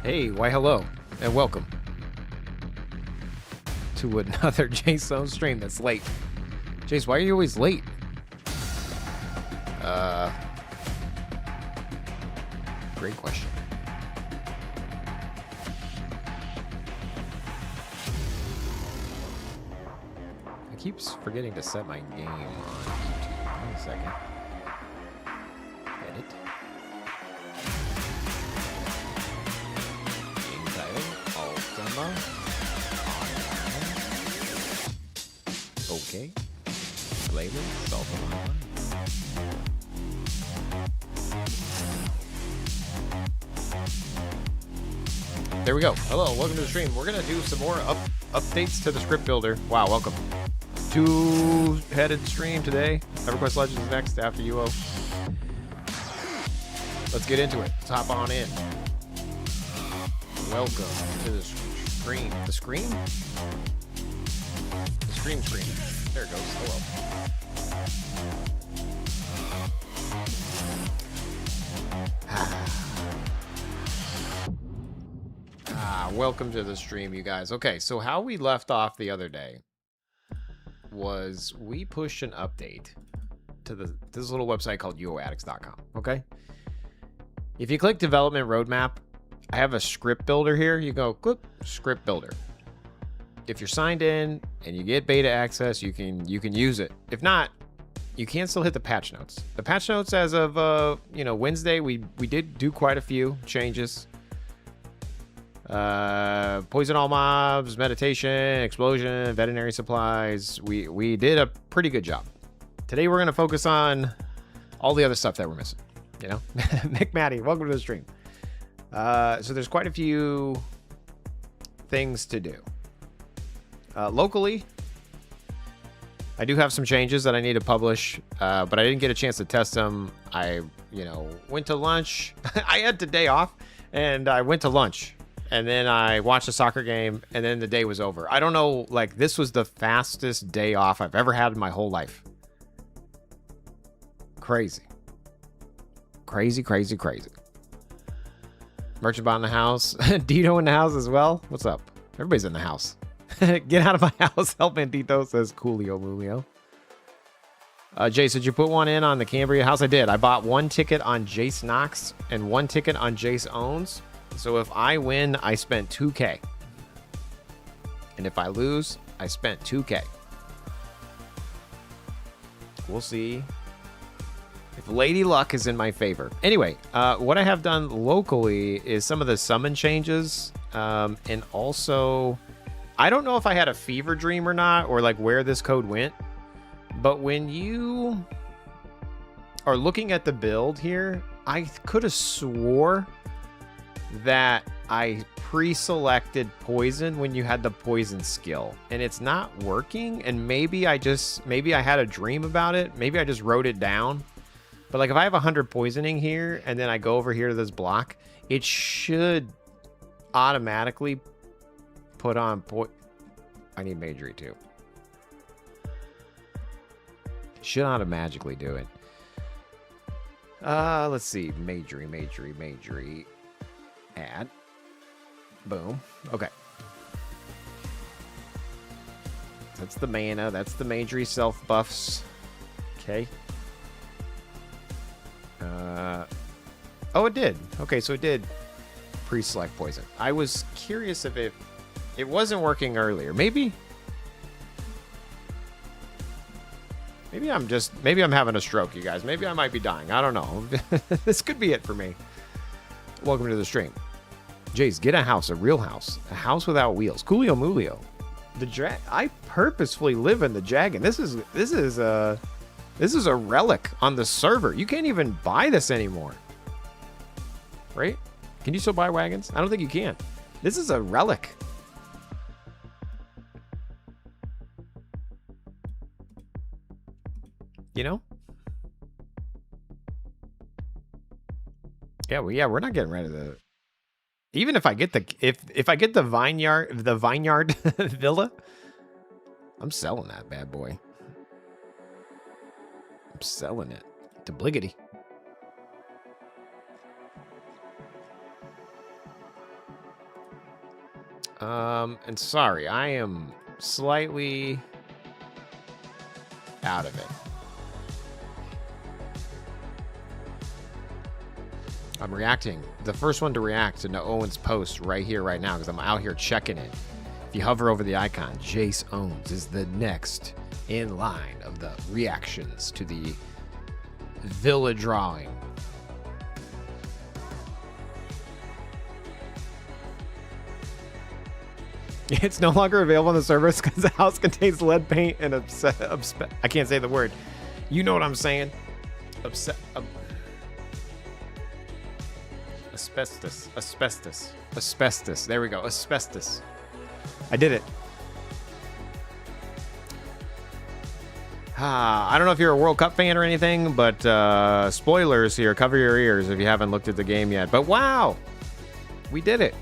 Hey, why hello, and welcome to another Jason stream that's late. Jace, why are you always late? Great question. I keep forgetting to set my game on YouTube. Wait a second. Edit. Game title, Ultima. Okay. Flavor, Ultima. There we go. Hello, welcome to the stream. We're gonna do some more updates to the script builder. Wow, welcome. Two-headed stream today. EverQuest Legends is next after UO. Let's get into it. Let's hop on in. Welcome to the stream. The screen? The stream screen. There it goes. Hello. Welcome to the stream, you guys. Okay, so how we left off the other day was we pushed an update to this little website called UOAddicts.com. Okay, if you click development roadmap, I have a script builder here. You go click script builder. If you're signed in and you get beta access, you can use it. If not, you can still hit the patch notes. The patch notes as of Wednesday, we did do quite a few changes. Poison all mobs, meditation, explosion, veterinary supplies. We did a pretty good job. Today we're going to focus on all the other stuff that we're missing. You know, Mick Maddie, welcome to the stream. So there's quite a few things to do. Locally, I do have some changes that I need to publish, but I didn't get a chance to test them. I, went to lunch. I had the day off, and I went to lunch. And then I watched a soccer game, and then the day was over. I don't know, like, this was the fastest day off I've ever had in my whole life. Crazy. Crazy, crazy, crazy. Merchant bot in the house. Dito in the house as well. What's up? Everybody's in the house. Get out of my house. Help Bandito, says Coolio Mulio. Jace, did you put one in on the Cambria house? I did. I bought one ticket on Jace Knox and one ticket on Jace Owns. So if I win, I spent 2K. And if I lose, I spent 2K. We'll see if Lady Luck is in my favor. Anyway, what I have done locally is some of the summon changes. And also, I don't know if I had a fever dream or not, or like where this code went. But when you are looking at the build here, I could have swore that I pre-selected poison when you had the poison skill, and it's not working. And maybe I had a dream about it. Maybe I just wrote it down. But like if I have 100 poisoning here and then I go over here to this block, it should automatically put on I need Magery too. Should automatically do it. Let's see. Magery. Add. Boom. Okay. That's the mana. That's the Magery self buffs. Okay. Oh, it did. Okay, so it did pre-select poison. I was curious if it wasn't working earlier. Maybe I'm having a stroke, you guys. Maybe I might be dying. I don't know. This could be it for me. Welcome to the stream. Jace, get a house, a real house. A house without wheels. Coolio Mulio. I purposefully live in the Dragon. This is a relic on the server. You can't even buy this anymore. Right? Can you still buy wagons? I don't think you can. This is a relic. You know? Yeah, we're not getting rid of the. Even if I get the vineyard villa, I'm selling that bad boy. I'm selling it to Bliggity. And sorry, I am slightly out of it. I'm reacting. The first one to react to Owen's post right here, right now, because I'm out here checking it. If you hover over the icon, Jace Owens is the next in line of the reactions to the Villa drawing. It's no longer available on the servers because the house contains lead paint and I can't say the word. You know what I'm saying? Asbestos. There we go. Asbestos. I did it. I don't know if you're a World Cup fan or anything, but spoilers here. Cover your ears if you haven't looked at the game yet. But wow, we did it.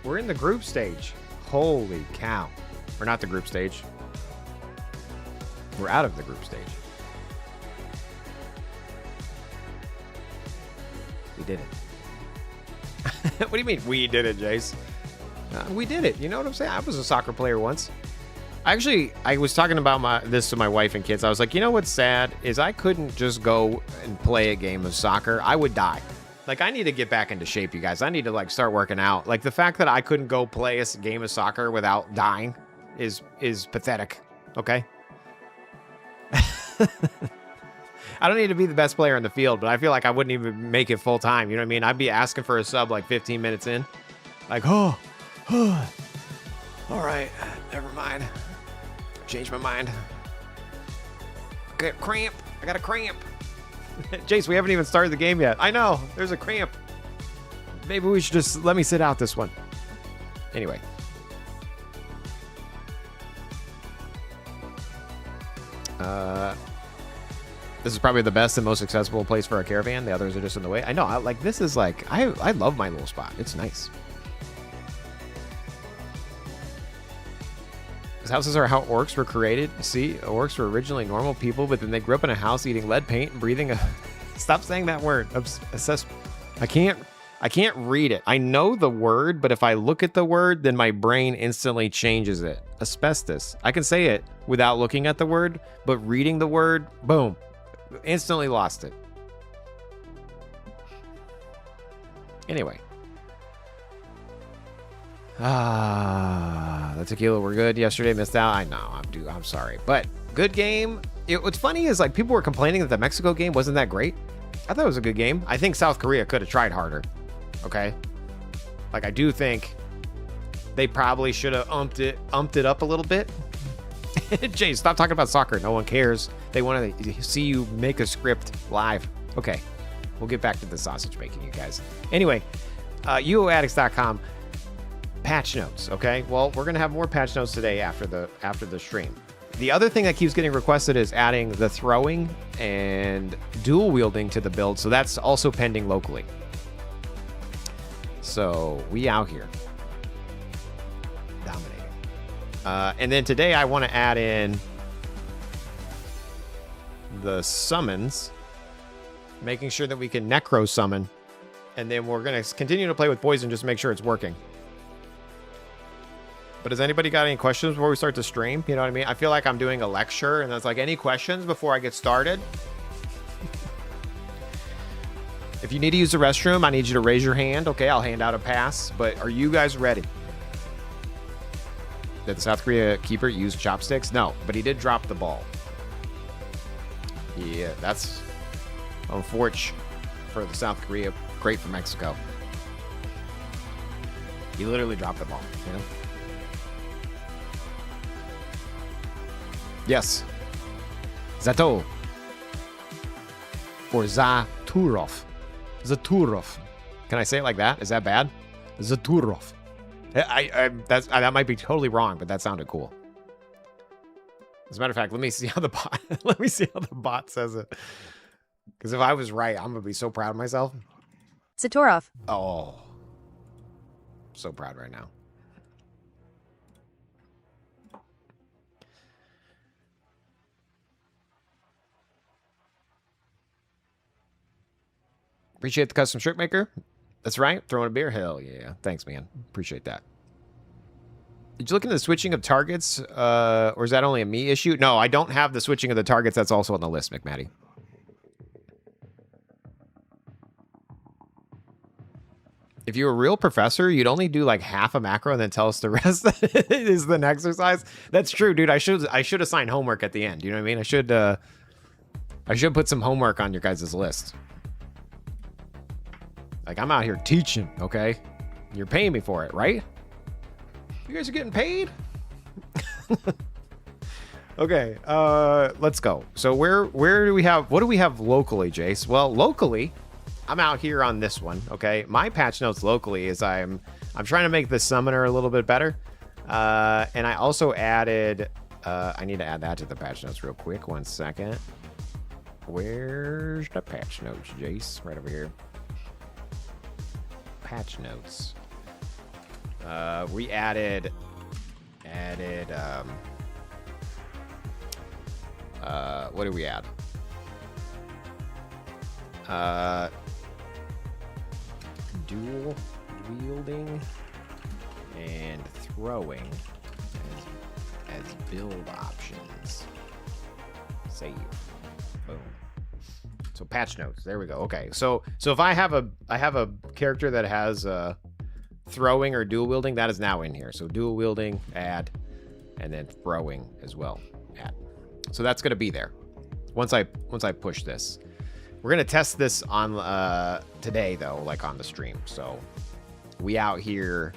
We're in the group stage. Holy cow. We're not the group stage. We're out of the group stage. We did it. What do you mean we did it, Jace? We did it. You know what I'm saying? I was a soccer player once. Actually, I was talking about this to my wife and kids. I was like, you know what's sad is I couldn't just go and play a game of soccer. I would die. Like, I need to get back into shape, you guys. I need to, like, start working out. Like, the fact that I couldn't go play a game of soccer without dying is pathetic, okay? I don't need to be the best player in the field, but I feel like I wouldn't even make it full time. You know what I mean? I'd be asking for a sub like 15 minutes in. Like, oh, all right, never mind. Changed my mind. Got a cramp. I got a cramp. Jace, we haven't even started the game yet. I know. There's a cramp. Maybe we should just let me sit out this one. Anyway. This is probably the best and most accessible place for a caravan. The others are just in the way. I know. This is like, I love my little spot. It's nice. Houses are how orcs were created. See, orcs were originally normal people, but then they grew up in a house eating lead paint and breathing a... Stop saying that word. I can't read it. I know the word, but if I look at the word, then my brain instantly changes it. Asbestos. I can say it without looking at the word, but reading the word, boom. Instantly lost it. Anyway. The tequila were good yesterday. Missed out. I know. I'm sorry. But good game. What's funny is like people were complaining that the Mexico game wasn't that great. I thought it was a good game. I think South Korea could have tried harder. Okay. Like I do think they probably should have umped it up a little bit. Jay, stop talking about soccer. No one cares. They want to see you make a script live. Okay. We'll get back to the sausage making, you guys. Anyway, UOAddicts.com. Patch notes, okay? Well, we're gonna have more patch notes today after the stream. The other thing that keeps getting requested is adding the throwing and dual wielding to the build, so that's also pending locally. So we out here dominating. And then today I want to add in the summons, making sure that we can necro summon, and then we're gonna continue to play with poison just to make sure it's working. But has anybody got any questions before we start the stream? You know what I mean? I feel like I'm doing a lecture, and it's like, any questions before I get started? If you need to use the restroom, I need you to raise your hand. Okay, I'll hand out a pass. But are you guys ready? Did the South Korea keeper use chopsticks? No, but he did drop the ball. Yeah, that's unfortunate for the South Korea. Great for Mexico. He literally dropped the ball, you know? Yes. Zato. Or Zaturov. Zaturov. Can I say it like that? Is that bad? Zaturov. That might be totally wrong, but that sounded cool. As a matter of fact, let me see how the bot says it. Because if I was right, I'm gonna be so proud of myself. Zaturov. Oh. So proud right now. Appreciate the custom shirt maker. That's right. Throwing a beer. Hell yeah. Thanks, man. Appreciate that. Did you look into the switching of targets, or is that only a me issue? No, I don't have the switching of the targets. That's also on the list, McMatty. If you were a real professor, you'd only do like half a macro and then tell us the rest is the exercise. That's true, dude. I should assign homework at the end. You know what I mean? I should put some homework on your guys' list. Like, I'm out here teaching, okay? You're paying me for it, right? You guys are getting paid? Okay, let's go. So where do we have, what do we have locally, Jace? Well, locally, I'm out here on this one, okay? My patch notes locally is I'm trying to make the summoner a little bit better. And I also added, I need to add that to the patch notes real quick. 1 second. Where's the patch notes, Jace? Right over here. Patch notes. We added, what did we add? Dual wielding and throwing as build options. Save. Boom. So patch notes. There we go. Okay. So if I have a character that has throwing or dual wielding, that is now in here. So dual wielding, add, and then throwing as well, add. So that's going to be there once I push this. We're going to test this on today though, like on the stream. So we out here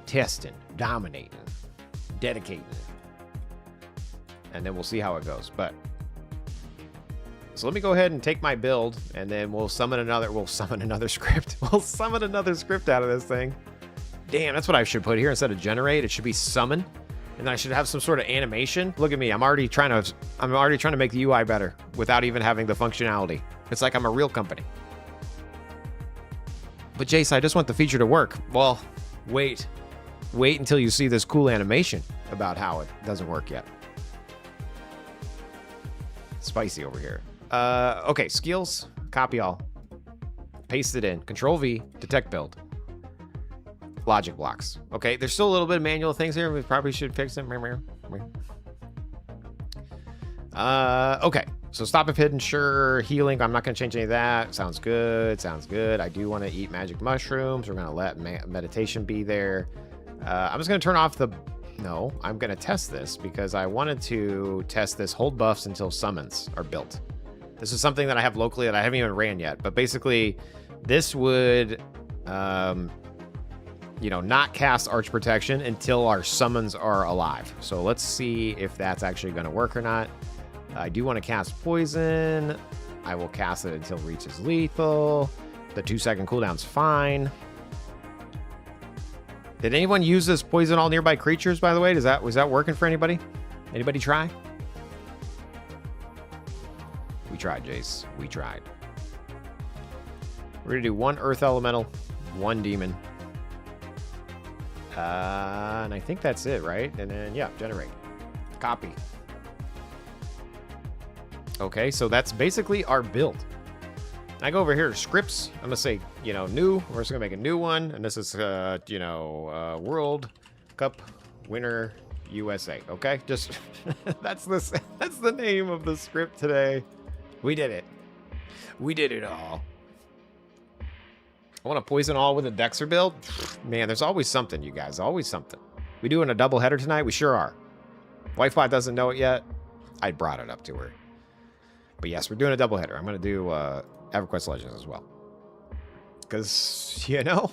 testing, dominating, dedicating, and then we'll see how it goes. But so let me go ahead and take my build, and then we'll summon another script. We'll summon another script out of this thing. Damn, that's what I should put here instead of generate. It should be summon, and then I should have some sort of animation. Look at me, I'm already trying to make the UI better without even having the functionality. It's like I'm a real company. But Jace, I just want the feature to work. Well, wait until you see this cool animation about how it doesn't work yet. Spicy over here. Okay, skills, copy all, paste it in, Control V, detect build, logic blocks. Okay, there's still a little bit of manual things here. We probably should fix them. Okay, so stop if hidden, sure. Healing, I'm not going to change any of that. Sounds good. I do want to eat magic mushrooms. We're going to let meditation be there. I'm just going to turn off the... No, I'm going to test this because I wanted to test this hold buffs until summons are built. This is something that I have locally that I haven't even ran yet. But basically, this would... you know, not cast Arch Protection until our summons are alive. So let's see if that's actually going to work or not. I do want to cast Poison. I will cast it until it reaches lethal. The 2-second cooldown's fine. Did anyone use this Poison all nearby creatures, by the way? Was that working for anybody? Anybody try? We tried, Jace. We tried. We're going to do 1 Earth Elemental, 1 Demon. And I think that's it, right? And then, yeah, generate. Copy. Okay, so that's basically our build. I go over here to scripts. I'm going to say, you know, new. We're just going to make a new one. And this is, you know, World Cup winner USA. Okay, just that's the name of the script today. We did it. We did it all. I want to poison all with a Dexter build. Man, there's always something, you guys. Always something. We doing a double header tonight? We sure are. Wifebot doesn't know it yet. I brought it up to her. But yes, we're doing a double header. I'm going to do EverQuest Legends as well. Because, you know,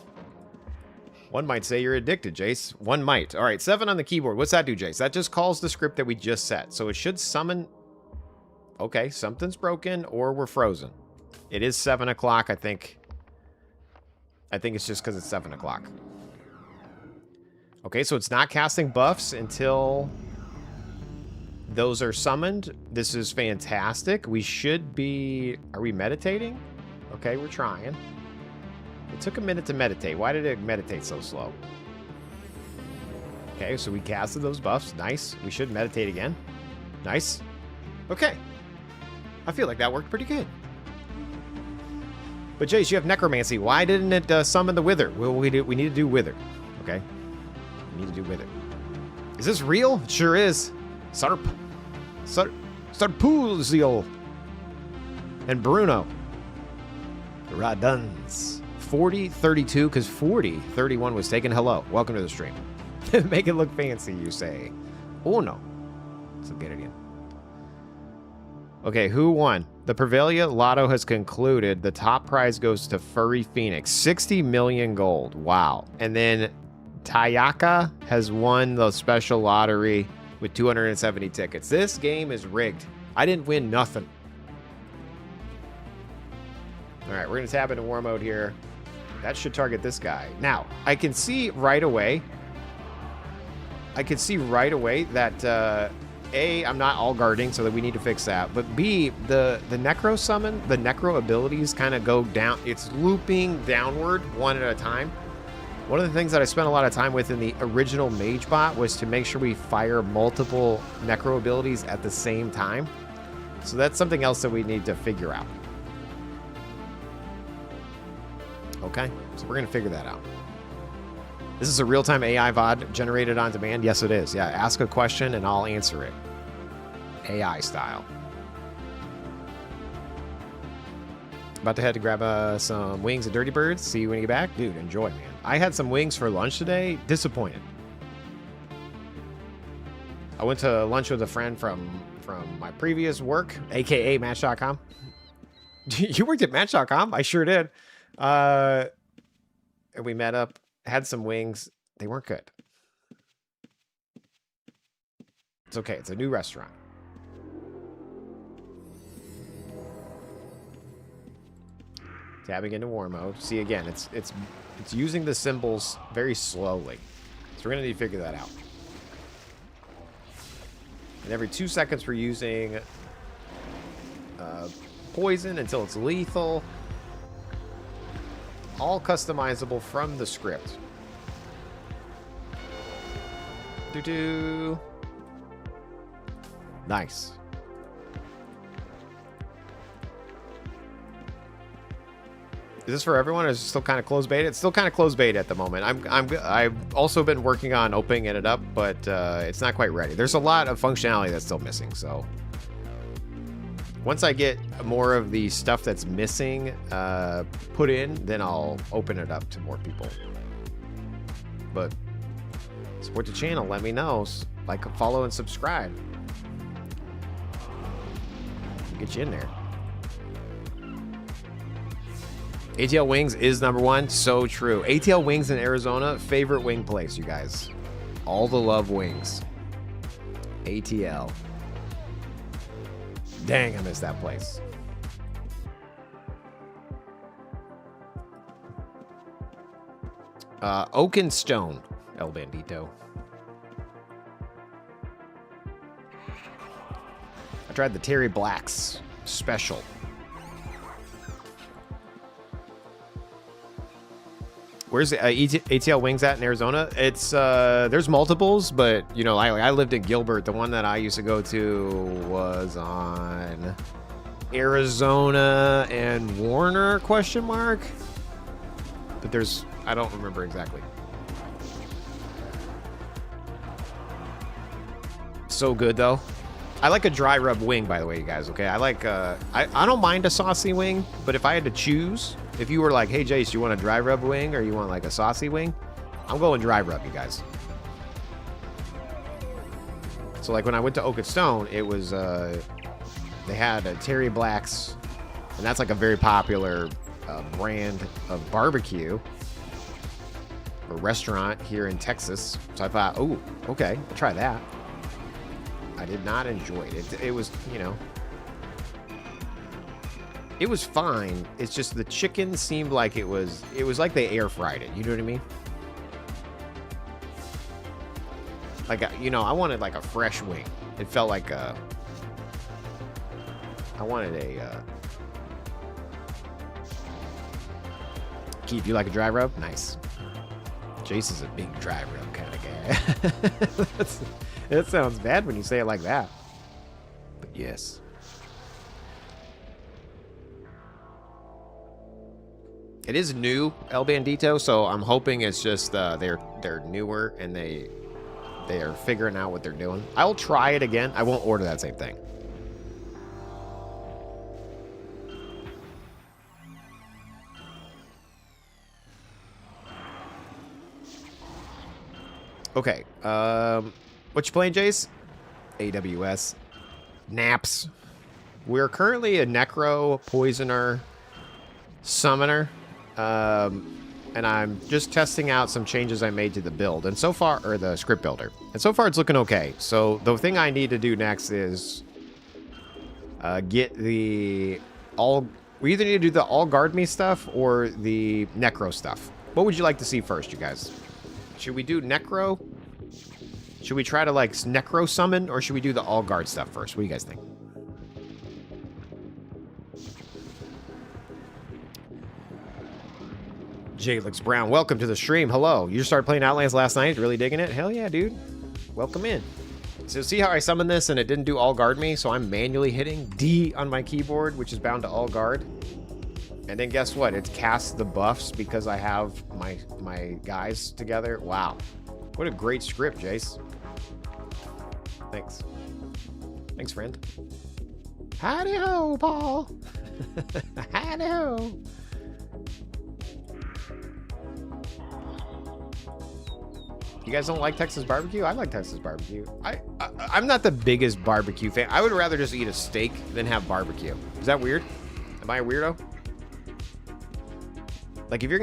one might say you're addicted, Jace. One might. All right, 7 on the keyboard. What's that do, Jace? That just calls the script that we just set. So it should summon... Okay, something's broken or we're frozen. It is 7 o'clock, I think. I think it's just because it's 7 o'clock. Okay, so it's not casting buffs until those are summoned. This is fantastic. We should be... Are we meditating? Okay, we're trying. It took a minute to meditate. Why did it meditate so slow? Okay, so we casted those buffs. Nice. We should meditate again. Nice. Okay. I feel like that worked pretty good. But Jace, you have necromancy. Why didn't it summon the wither? Well, we need to do wither. Okay. We need to do wither. Is this real? It sure is. Sarpuzio. And Bruno. Raduns. 40, 32, because 40, 31 was taken. Hello. Welcome to the stream. Make it look fancy, you say. Oh, no. Let's get it in. Okay, who won? The Prevalia Lotto has concluded. The top prize goes to Furry Phoenix. 60 million gold. Wow. And then Tayaka has won the special lottery with 270 tickets. This game is rigged. I didn't win nothing. All right, we're going to tap into war mode here. That should target this guy. Now, I can see right away. That A, I'm not all guarding, so that we need to fix that. But B, the necro summon, the necro abilities kind of go down. It's looping downward one at a time. One of the things that I spent a lot of time with in the original Mage bot was to make sure we fire multiple necro abilities at the same time. So that's something else that we need to figure out. Okay, so we're going to figure that out. This is a real-time AI VOD generated on demand? Yes, it is. Yeah, ask a question and I'll answer it. AI style. About to head to grab some wings and Dirty Birds. See you when you get back. Dude, enjoy, man. I had some wings for lunch today. Disappointed. I went to lunch with a friend from my previous work, a.k.a. Match.com. You worked at Match.com? I sure did. And we met up, had some wings. They weren't good. It's okay. It's a new restaurant. Tabbing into war mode. See, again, it's using the symbols very slowly. So we're going to need to figure that out. And every 2 seconds we're using poison until it's lethal. All customizable from the script. Doo-doo. Nice. Is this for everyone, or is it still kind of closed beta? It's still kind of closed beta at the moment. I've also been working on opening it up, but it's not quite ready. There's a lot of functionality that's still missing, so once I get more of the stuff that's missing put in, then I'll open it up to more people. But support the channel. Let me know. Like, follow, and subscribe. Get you in there. ATL Wings is #1. So true. ATL Wings in Arizona, favorite wing place, you guys. All the love wings. ATL. Dang, I missed that place. Oak and Stone, El Bandito. I tried the Terry Black's special. Where's the ATL Wings at in Arizona? It's there's multiples, but you know, I lived in Gilbert. The one that I used to go to was on Arizona and Warner ? But there's, I don't remember exactly. So good though. I like a dry rub wing, by the way, you guys. Okay, I like I don't mind a saucy wing, but if I had to choose. If you were like, hey, Jace, you want a dry rub wing or you want like a saucy wing? I'm going dry rub, you guys. So like when I went to Oak and Stone, it was, they had a Terry Black's, and that's like a very popular brand of barbecue or restaurant here in Texas. So I thought, oh, okay, I'll try that. I did not enjoy it. It was, you know, it was fine. It's just the chicken seemed like it was like they air fried it. You know what I mean? Like, you know, I wanted like a fresh wing. It felt like I wanted a Keith, you like a dry rub? Nice. Jace is a big dry rub kind of guy. That sounds bad when you say it like that. But yes. It is new El Bandito, so I'm hoping it's just they're newer and they are figuring out what they're doing. I'll try it again. I won't order that same thing. Okay. What you playing, Jace? AWS. Naps. We're currently a Necro, Poisoner, Summoner. And I'm just testing out some changes I made to the build. And so far, or the script builder. And so far, it's looking okay. So the thing I need to do next is get the all... We either need to do the all guard me stuff or the Necro stuff. What would you like to see first, you guys? Should we do Necro? Should we try to, like, Necro summon? Or should we do the all guard stuff first? What do you guys think? Jalix Brown, welcome to the stream. Hello. You just started playing Outlands last night? Really digging it? Hell yeah, dude. Welcome in. So see how I summoned this and it didn't do all guard me? So I'm manually hitting D on my keyboard, which is bound to all guard. And then guess what? It casts the buffs because I have my guys together. Wow. What a great script, Jace. Thanks. Thanks, friend. Howdy ho, Paul. Howdy ho. You guys don't like Texas barbecue? I like Texas barbecue. I'm not the biggest barbecue fan. I would rather just eat a steak than have barbecue. Is that weird? Am I a weirdo? Like if you're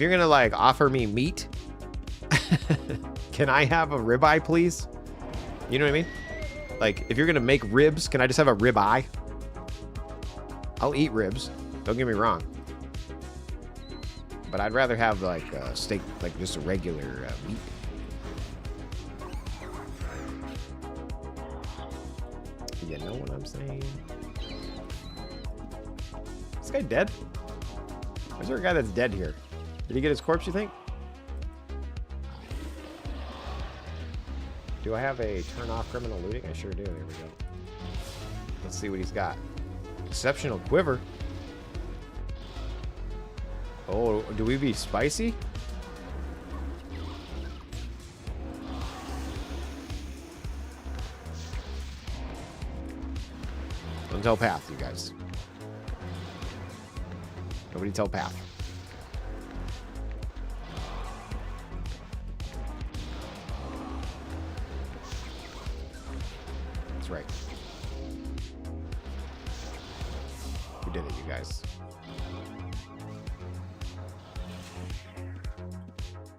gonna like offer me meat, can I have a ribeye, please? You know what I mean? Like if you're gonna make ribs, can I just have a ribeye? I'll eat ribs. Don't get me wrong. But I'd rather have like a steak, like just a regular meat. You know what I'm saying? Is this guy dead? Or is there a guy that's dead here? Did he get his corpse, you think? Do I have a turn off criminal looting? I sure do. There we go. Let's see what he's got. Exceptional quiver. Oh, do we be spicy? Don't tell Path, you guys. Nobody tell Path. That's right. We did it, you guys.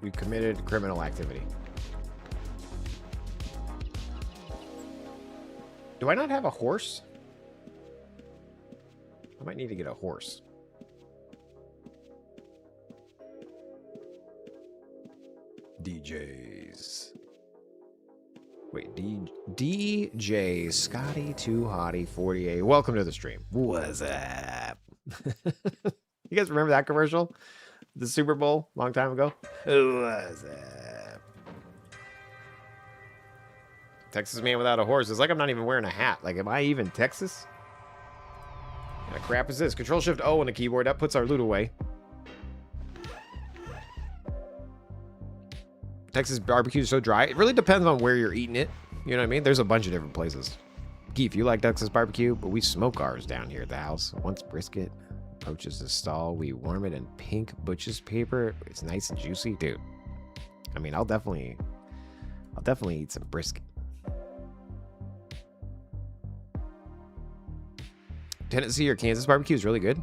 We committed criminal activity. Do I not have a horse? I might need to get a horse. DJs. Wait, DJ Scotty Too Hottie 48. Welcome to the stream. What's up? You guys remember that commercial? The Super Bowl long time ago? What's up? Texas man without a horse. It's like I'm not even wearing a hat. Like, am I even Texas? What kind of crap is this? Control Shift O on the keyboard. That puts our loot away. Texas barbecue is so dry. It really depends on where you're eating it. You know what I mean? There's a bunch of different places. Keith, you like Texas barbecue, but we smoke ours down here at the house. Once brisket approaches the stall, we warm it in pink butcher's paper. It's nice and juicy, dude. I mean, I'll definitely eat some brisket. Tennessee or Kansas barbecue is really good.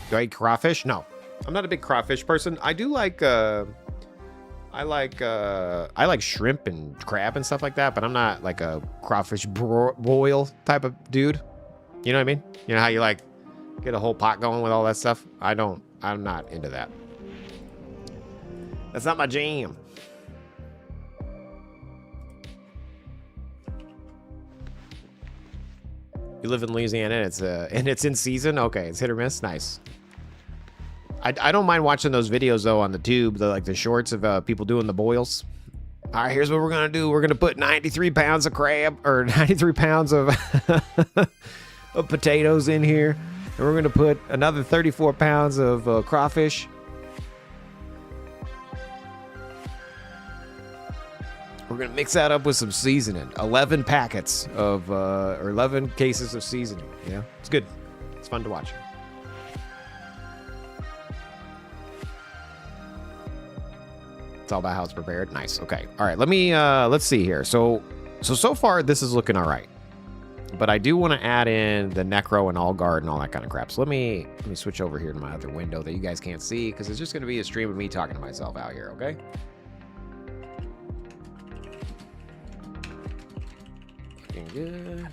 Do I eat crawfish? No, I'm not a big crawfish person. I do like I like shrimp and crab and stuff like that, but I'm not like a crawfish boil type of dude. You know what I mean? You know how you like get a whole pot going with all that stuff? I'm not into that. That's not my jam. You live in Louisiana and it's in season? Okay, it's hit or miss. Nice. I don't mind watching those videos though on the tube, the shorts of people doing the boils. All right, here's what we're going to do. We're going to put 93 pounds of crab, or 93 pounds of, of potatoes in here. And we're going to put another 34 pounds of crawfish. We're going to mix that up with some seasoning. 11 packets of, or 11 cases of seasoning. Yeah, it's good. It's fun to watch. It's all about how it's prepared. Nice. Okay. All right. Let me, let's see here. So far this is looking all right. But I do want to add in the Necro and All Guard and all that kind of crap. So let me switch over here to my other window that you guys can't see because it's just going to be a stream of me talking to myself out here. Okay. Looking good.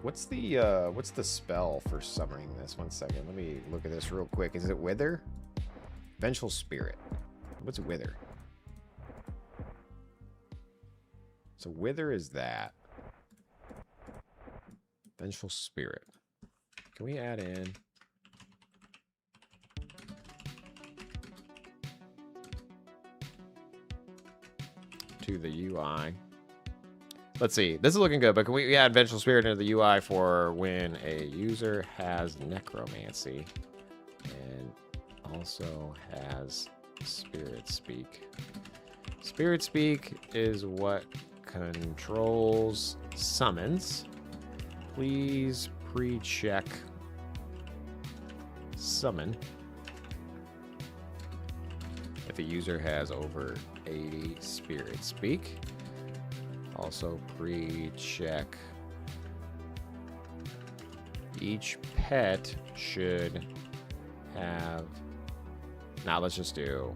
What's the spell for summoning this? 1 second. Let me look at this real quick. Is it Wither? Vengeful Spirit. What's Wither? So Wither is that. Vengeful Spirit. Can we add in? To the UI. Let's see. This is looking good, but can we add Vengeful Spirit into the UI for when a user has Necromancy and also has Spirit Speak? Spirit Speak is what controls summons. Please pre-check summon if a user has over 80 Spirit Speak. Also pre-check each pet should have, now let's just do,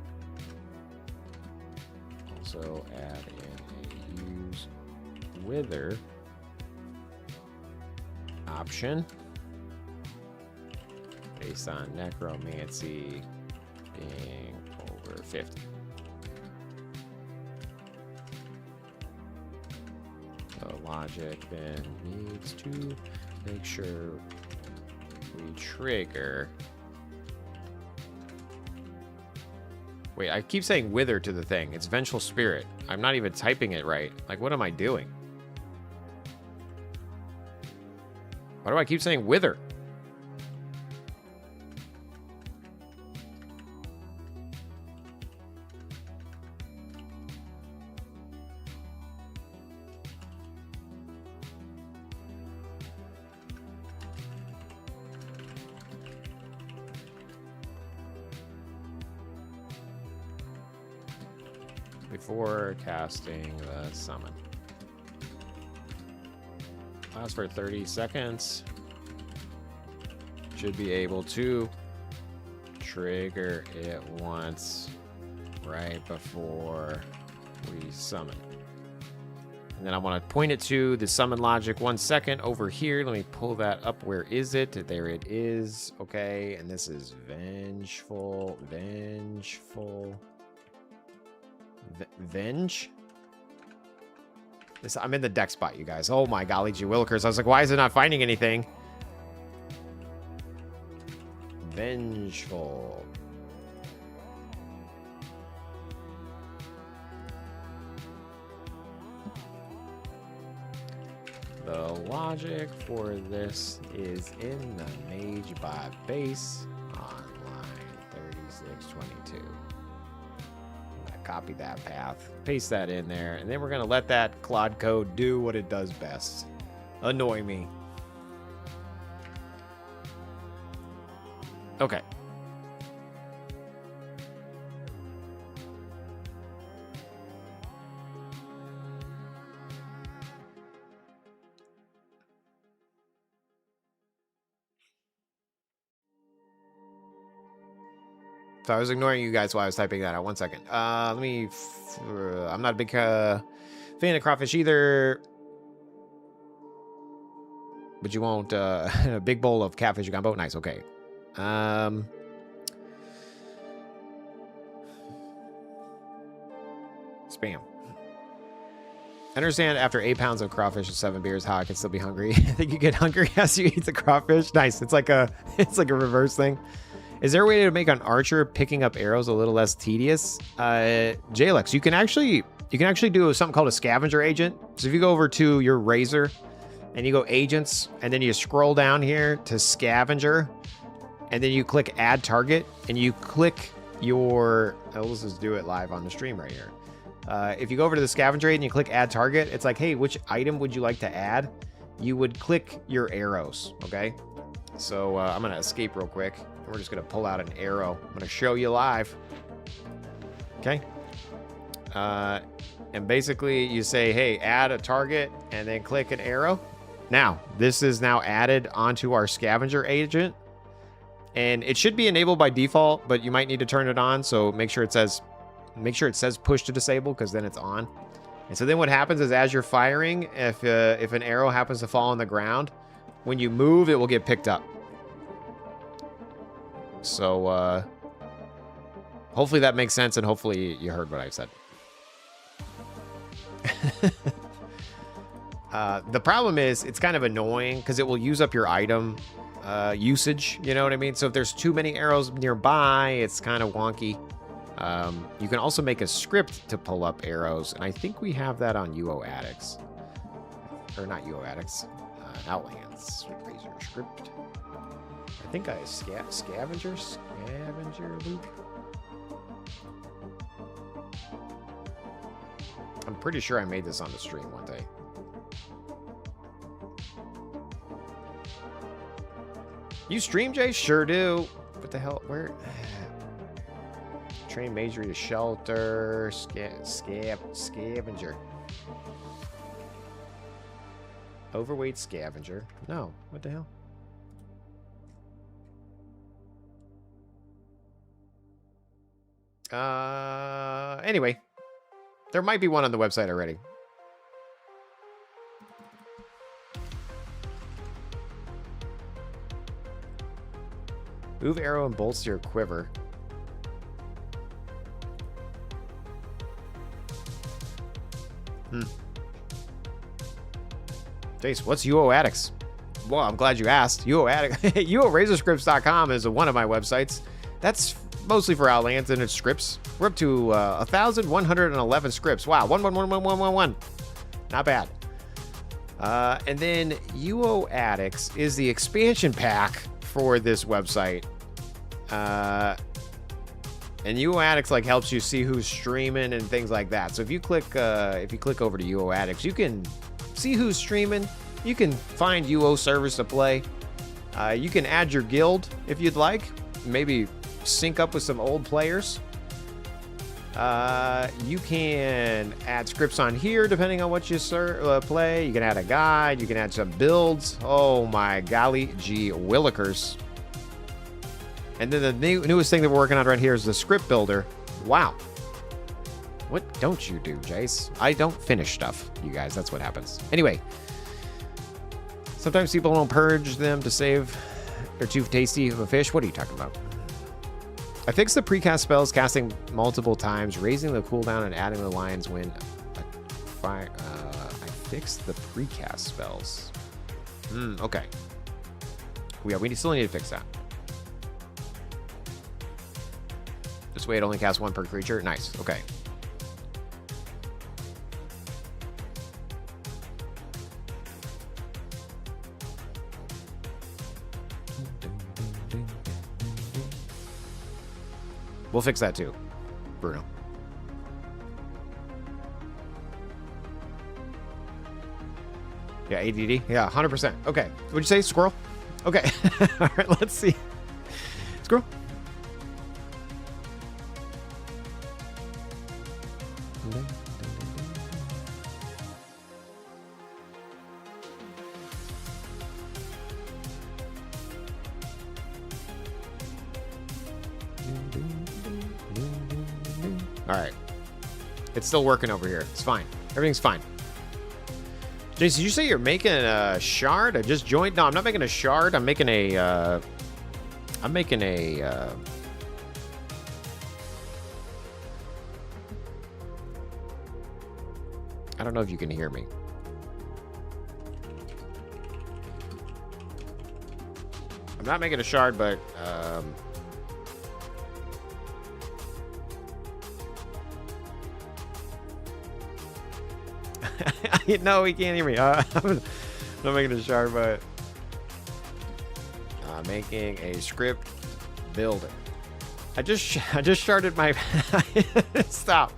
also add in a use Wither option based on Necromancy being over 50. The logic then needs to make sure we trigger. Wait, I keep saying Wither to the thing. It's Vengeful Spirit. I'm not even typing it right. Like, what am I doing? Why do I keep saying Wither? Before casting the summon. Lasts for 30 seconds. Should be able to trigger it once right before we summon. And then I want to point it to the summon logic 1 second over here. Let me pull that up. Where is it? There it is. Okay, and this is vengeful. Venge? I'm in the deck spot, you guys. Oh my golly gee willikers. I was like, why is it not finding anything? Vengeful. The logic for this is in the Mage by base on line 3622. Copy that path, paste that in there, and then we're going to let that Claude code do what it does best. Annoy me. Okay. So I was ignoring you guys while I was typing that out. 1 second. Let me... I'm not a big fan of crawfish either. But you won't... a big bowl of catfish gumbo. Nice, okay. Spam. understand after 8 pounds of crawfish and 7 beers how I can still be hungry. I think you get hungry as you eat the crawfish. Nice. It's like a reverse thing. Is there a way to make an archer picking up arrows a little less tedious? Jalex, you can actually do something called a scavenger agent. So if you go over to your razor and you go agents, and then you scroll down here to scavenger, and then you click add target, and you click your, let's just do it live on the stream right here. If you go over to the scavenger and you click add target, it's like, hey, which item would you like to add? You would click your arrows, okay? So I'm gonna escape real quick. And we're just gonna pull out an arrow. I'm gonna show you live. Okay. And basically you say, hey, add a target, and then click an arrow. Now, this is now added onto our scavenger agent. And it should be enabled by default, but you might need to turn it on. So make sure it says push to disable, because then it's on. And so then what happens is, as you're firing, if an arrow happens to fall on the ground, when you move, it will get picked up. So hopefully that makes sense, and hopefully you heard what I said. The problem is it's kind of annoying because it will use up your item usage, you know what I mean? So if there's too many arrows nearby, it's kind of wonky. You can also make a script to pull up arrows, and I think we have that on UOAddicts. Or not UOAddicts, Outlands. Razor script. I think I scavenger loop. I'm pretty sure I made this on the stream one day. You stream, Jay? Sure do. What the hell? Where? Train Magery to shelter. Scavenger. Overweight scavenger. No. What the hell? Anyway. There might be one on the website already. Move arrow and bolts to your quiver. Jace, what's UOAddicts? Well, I'm glad you asked. UORazorScripts.com is one of my websites. That's mostly for Outlands and its scripts. We're up to 1,111 scripts. Wow, 1111111. Not bad. And then UOAddicts is the expansion pack for this website. And UOAddicts like helps you see who's streaming and things like that. So if you click over to UOAddicts, you can see who's streaming. You can find UO servers to play. You can add your guild if you'd like. Maybe sync up with some old players. You can add scripts on here depending on what you play. You can add a guide. You can add some builds. Oh my golly gee willikers. And then the newest thing that we're working on right here is the script builder. Wow. What don't you do, Jace? I don't finish stuff, you guys. That's what happens. Anyway, sometimes people don't purge them to save. They're too tasty of a fish. What are you talking about? I fixed the precast spells casting multiple times, raising the cooldown and adding the lines when I fixed the precast spells. Okay. Yeah, we still need to fix that. This way it only casts one per creature. Nice. Okay. We'll fix that too, Bruno. Yeah, ADD. Yeah, 100%. Okay. What'd you say, squirrel? Okay. All right, let's see. Squirrel. All right. It's still working over here. It's fine. Everything's fine. Jason, did you say you're making a shard? I just joined. No, I'm not making a shard. I'm making a... I don't know if you can hear me. I'm not making a shard, but no, he can't hear me. I'm not making a shard, but making a script builder. I just started my stop.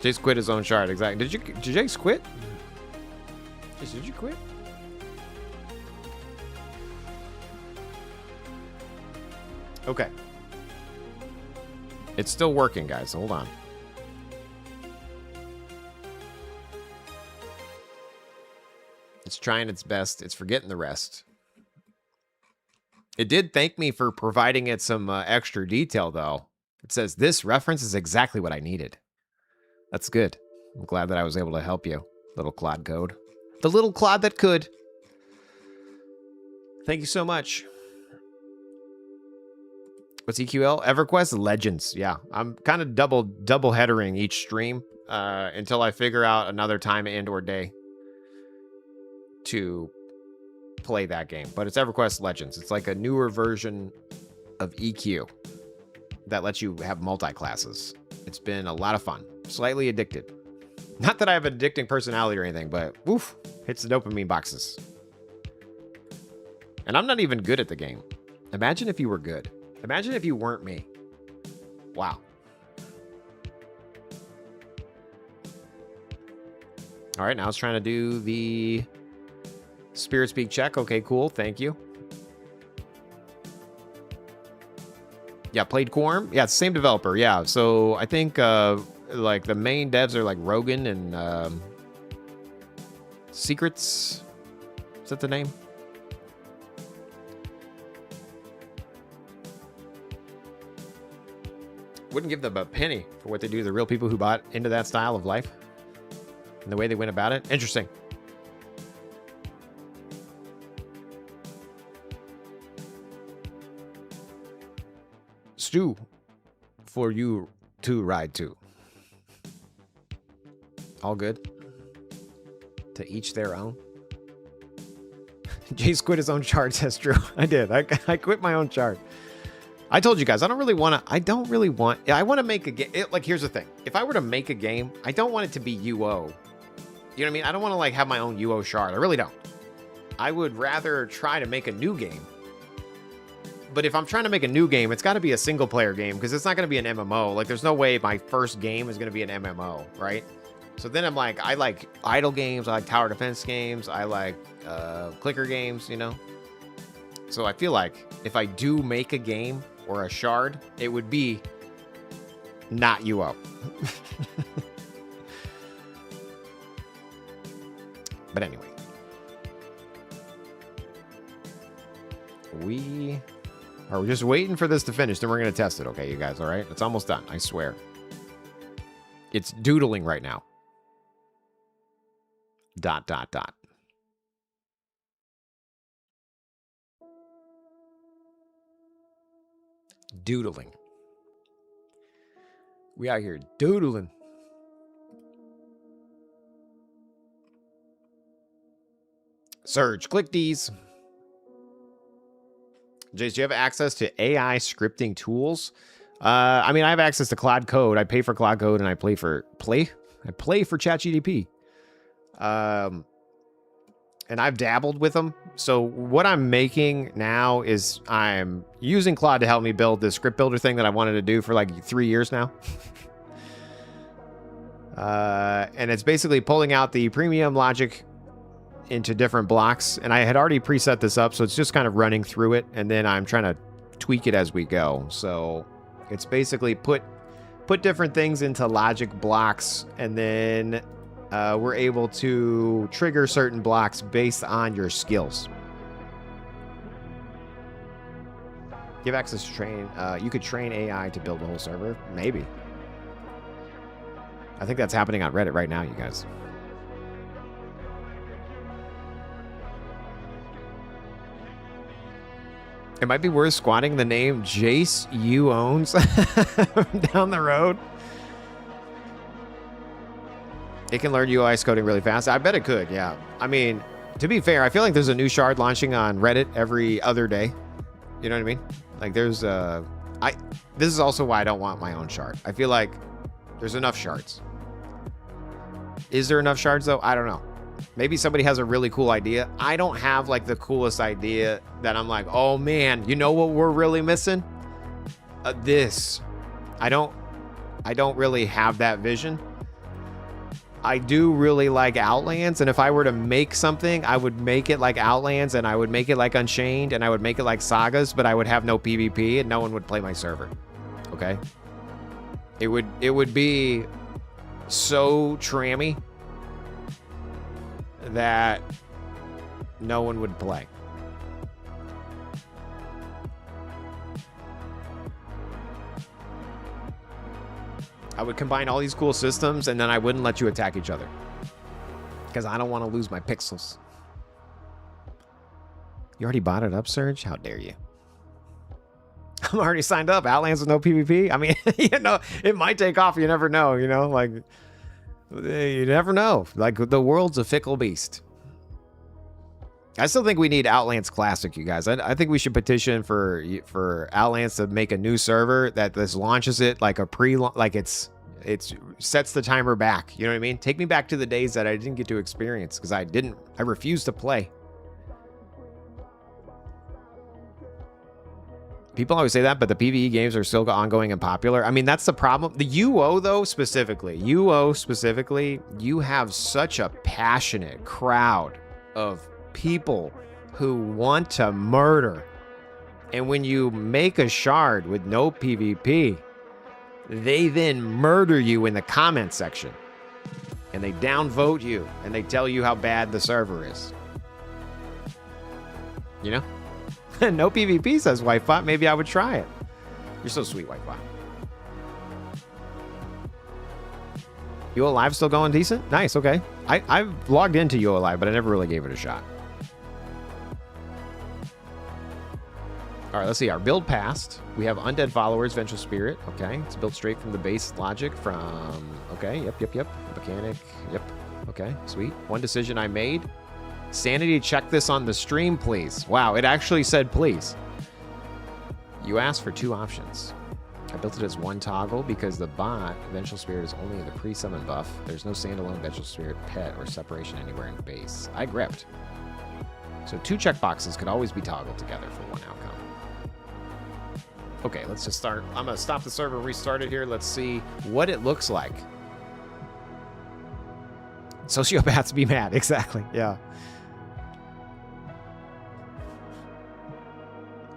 Jace quit his own shard. Exactly. Did Jace quit? Jace, did you quit? Okay. It's still working, guys. Hold on. It's trying its best. It's forgetting the rest. It did thank me for providing it some extra detail, though. It says, this reference is exactly what I needed. That's good. I'm glad that I was able to help you, little Clod Code. The little Clod that could. Thank you so much. What's EQL? EverQuest Legends. Yeah, I'm kind of double headering each stream until I figure out another time and or day to play that game. But it's EverQuest Legends. It's like a newer version of EQ that lets you have multi-classes. It's been a lot of fun. Slightly addicted. Not that I have an addicting personality or anything, but woof, hits the dopamine boxes. And I'm not even good at the game. Imagine if you were good. Imagine if you weren't me. Wow. All right, now it's trying to do the Spirit Speak check. Okay, cool. Thank you. Yeah, played Quorum. Yeah, it's the same developer. Yeah, so I think like the main devs are like Rogan and Secrets. Is that the name? Wouldn't give them a penny for what they do to the real people who bought into that style of life and the way they went about it. Interesting. Stu, for you to ride to. All good. To each their own. Jace quit his own chart. That's true. I did. I quit my own chart. I told you guys, I want to make a game. Like, here's the thing. If I were to make a game, I don't want it to be UO. You know what I mean? I don't want to, like, have my own UO shard. I really don't. I would rather try to make a new game. But if I'm trying to make a new game, it's got to be a single-player game, because it's not going to be an MMO. Like, there's no way my first game is going to be an MMO, right? So then I'm like, I like idle games. I like tower defense games. I like clicker games, you know? So I feel like if I do make a game or a shard, it would be not UO. But anyway. We are just waiting for this to finish, then we're going to test it, okay, you guys, all right? It's almost done, I swear. It's doodling right now. ... Doodling. We out here doodling. Surge, click these. Jace, do you have access to AI scripting tools? I mean, I have access to Cloud Code. I pay for Cloud Code and I play for ChatGPT. And I've dabbled with them. So what I'm making now is I'm using Claude to help me build this script builder thing that I wanted to do for like 3 years now. And it's basically pulling out the premium logic into different blocks. And I had already preset this up, so it's just kind of running through it. And then I'm trying to tweak it as we go. So it's basically put different things into logic blocks, and then we're able to trigger certain blocks based on your skills. Give access to train. You could train AI to build a whole server. Maybe. I think that's happening on Reddit right now, you guys. It might be worth squatting the name Jace you owns down the road. It can learn UI coding really fast. I bet it could, yeah. I mean, to be fair, I feel like there's a new shard launching on Reddit every other day. You know what I mean? Like there's this is also why I don't want my own shard. I feel like there's enough shards. Is there enough shards though? I don't know. Maybe somebody has a really cool idea. I don't have like the coolest idea that I'm like, oh man, you know what we're really missing? This. I don't really have that vision. I do really like Outlands, and if I were to make something, I would make it like Outlands, and I would make it like Unchained, and I would make it like Sagas, but I would have no PvP, and no one would play my server. Okay? It would be so trammy that no one would play. I would combine all these cool systems, and then I wouldn't let you attack each other. Because I don't want to lose my pixels. You already bought it up, Surge? How dare you? I'm already signed up. Outlands with no PvP? I mean, you know, it might take off. You never know, you know? Like, you never know. Like, the world's a fickle beast. I still think we need Outlands Classic, you guys. I think we should petition for Outlands to make a new server that this launches it like a like it's sets the timer back. You know what I mean? Take me back to the days that I didn't get to experience because I refused to play. People always say that, but the PvE games are still ongoing and popular. I mean, that's the problem. The UO, though, specifically, you have such a passionate crowd of people who want to murder. And when you make a shard with no PvP, they then murder you in the comment section. And they downvote you, and they tell you how bad the server is. You know? No PvP, says Wifebot. Maybe I would try it. You're so sweet, Wifebot. UO Live still going decent? Nice, okay. I've logged into UO Live, but I never really gave it a shot. All right, let's see. Our build passed. We have Undead Followers, Vengeful Spirit. Okay, it's built straight from the base logic from... Okay, yep. Mechanic, yep. Okay, sweet. One decision I made. Sanity, check this on the stream, please. Wow, it actually said please. You asked for 2 options. I built it as 1 toggle because the bot, Vengeful Spirit, is only in the pre-summon buff. There's no standalone Vengeful Spirit pet or separation anywhere in base. I gripped. So 2 checkboxes could always be toggled together for 1 outcome. Okay, let's just start. I'm going to stop the server, restart it here. Let's see what it looks like. Sociopaths be mad. Exactly. Yeah.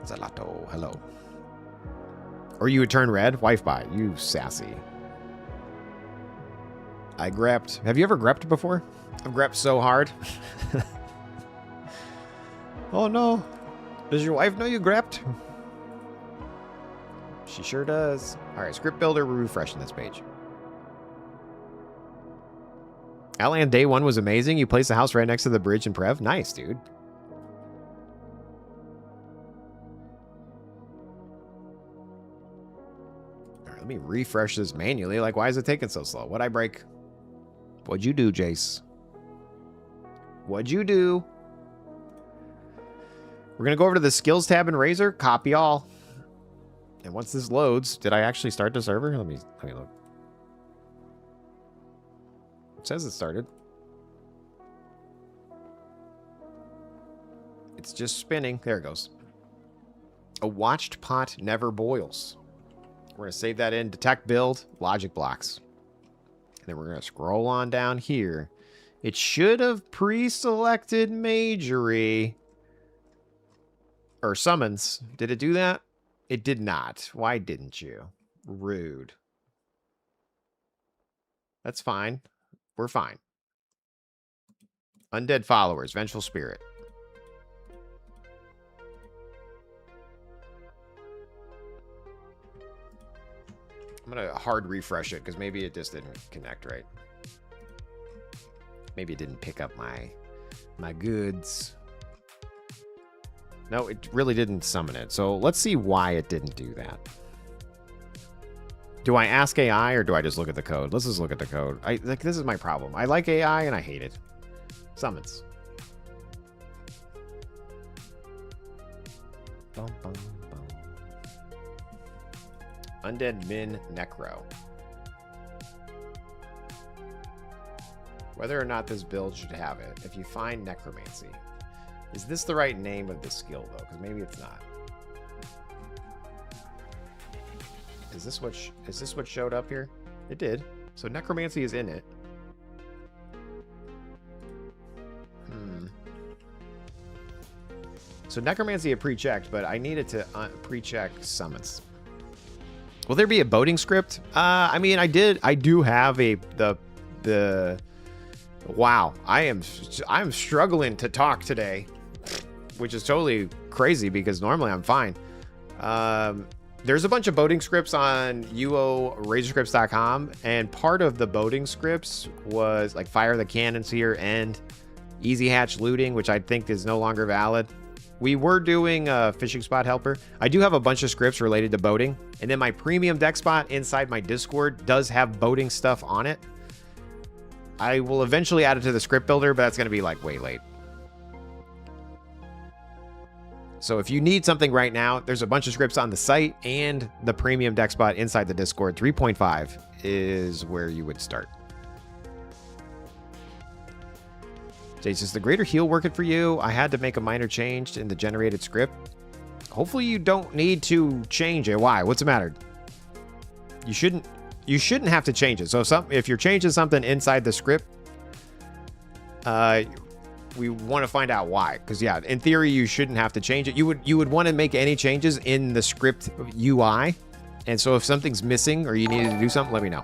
Zalato, hello. Or you would turn red? Wifebot, you sassy. I grepped. Have you ever grepped before? I've grepped so hard. Oh no. Does your wife know you grepped? She sure does. Alright, script builder, we're refreshing this page. Outland day 1 was amazing. You placed the house right next to the bridge in Prev. Nice, dude. Let me refresh this manually. Like, why is it taking so slow? What'd I break? What'd you do, Jace? What'd you do? We're going to go over to the skills tab in Razor. Copy all. And once this loads, did I actually start the server? Let me look. It says it started. It's just spinning. There it goes. A watched pot never boils. We're going to save that in, detect build, logic blocks. And then we're going to scroll on down here. It should have pre-selected Magery. Or summons. Did it do that? It did not. Why didn't you? Rude. That's fine. We're fine. Undead Followers, Vengeful Spirit. I'm gonna hard refresh it because maybe it just didn't connect right. Maybe it didn't pick up my goods. No, it really didn't summon it. So let's see why it didn't do that. Do I ask AI or do I just look at the code? Let's just look at the code. This is my problem. I like AI and I hate it. Summons. Bum, bum, bum. Undead Min Necro. Whether or not this build should have it, if you find Necromancy. Is this the right name of the skill, though? Because maybe it's not. Is this what showed up here? It did. So Necromancy is in it. So Necromancy I pre-checked, but I needed to pre-check summons. Will there be a boating script? I mean, I do have the. Wow, I'm struggling to talk today, which is totally crazy because normally I'm fine. There's a bunch of boating scripts on UOAddicts.com, and part of the boating scripts was like fire the cannons here and easy hatch looting, which I think is no longer valid. We were doing a fishing spot helper. I do have a bunch of scripts related to boating, and then my premium deck spot inside my Discord does have boating stuff on it. I will eventually add it to the script builder, but that's going to be like way late. So if you need something right now, there's a bunch of scripts on the site and the premium deck spot inside the Discord. 3.5 is where you would start. Jace, is the greater heal working for you? I had to make a minor change in the generated script. Hopefully you don't need to change it. Why? What's the matter? You shouldn't have to change it. So if you're changing something inside the script, we want to find out why. Because yeah, in theory, you shouldn't have to change it. You would want to make any changes in the script UI. And so if something's missing or you needed to do something, let me know.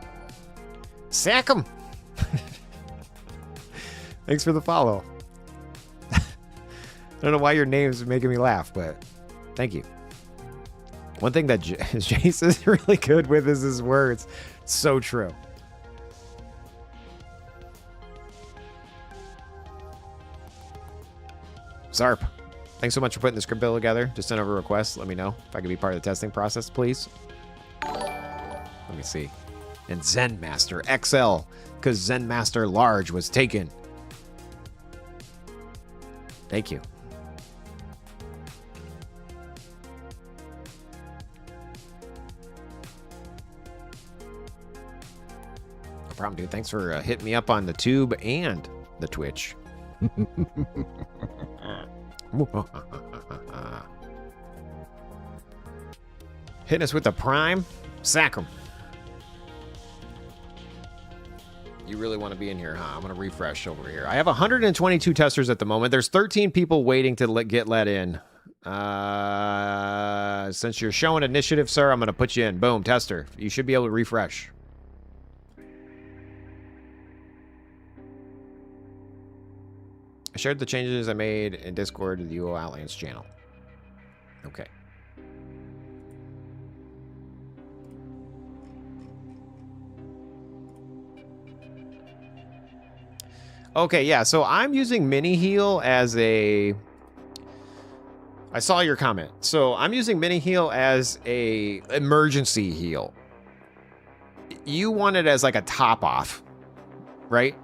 Sack 'em. Thanks for the follow. I don't know why your name's making me laugh, but thank you. One thing that Jace is really good with is his words. So true. Zarp, thanks so much for putting the script build together. Just send over a request. Let me know if I can be part of the testing process, please. Let me see. And Zen Master XL, because Zen Master Large was taken. Thank you. No problem, dude. Thanks for hitting me up on the tube and the Twitch. Hitting us with the prime. Sack 'em. You really want to be in here, huh? I'm going to refresh over here. I have 122 testers at the moment. There's 13 people waiting to get let in. Since you're showing initiative, sir, I'm going to put you in. Boom, tester. You should be able to refresh. I shared the changes I made in Discord to the UO Outlands channel. Okay. Okay, yeah, so I'm using Mini Heal as a... I saw your comment. So I'm using Mini Heal as a emergency heal. You want it as like a top off, right?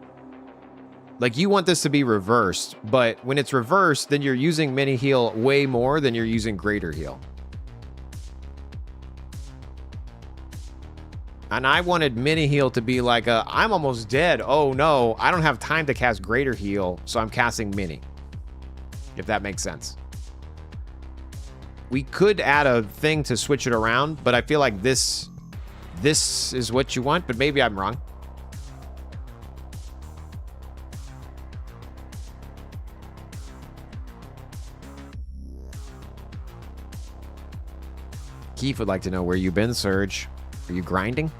Like you want this to be reversed, but when it's reversed, then you're using Mini Heal way more than you're using Greater Heal. And I wanted Mini Heal to be like a, I'm almost dead. Oh no, I don't have time to cast Greater Heal, so I'm casting Mini. If that makes sense. We could add a thing to switch it around, but I feel like this is what you want, but maybe I'm wrong. Keith would like to know where you've been, Surge. Are you grinding?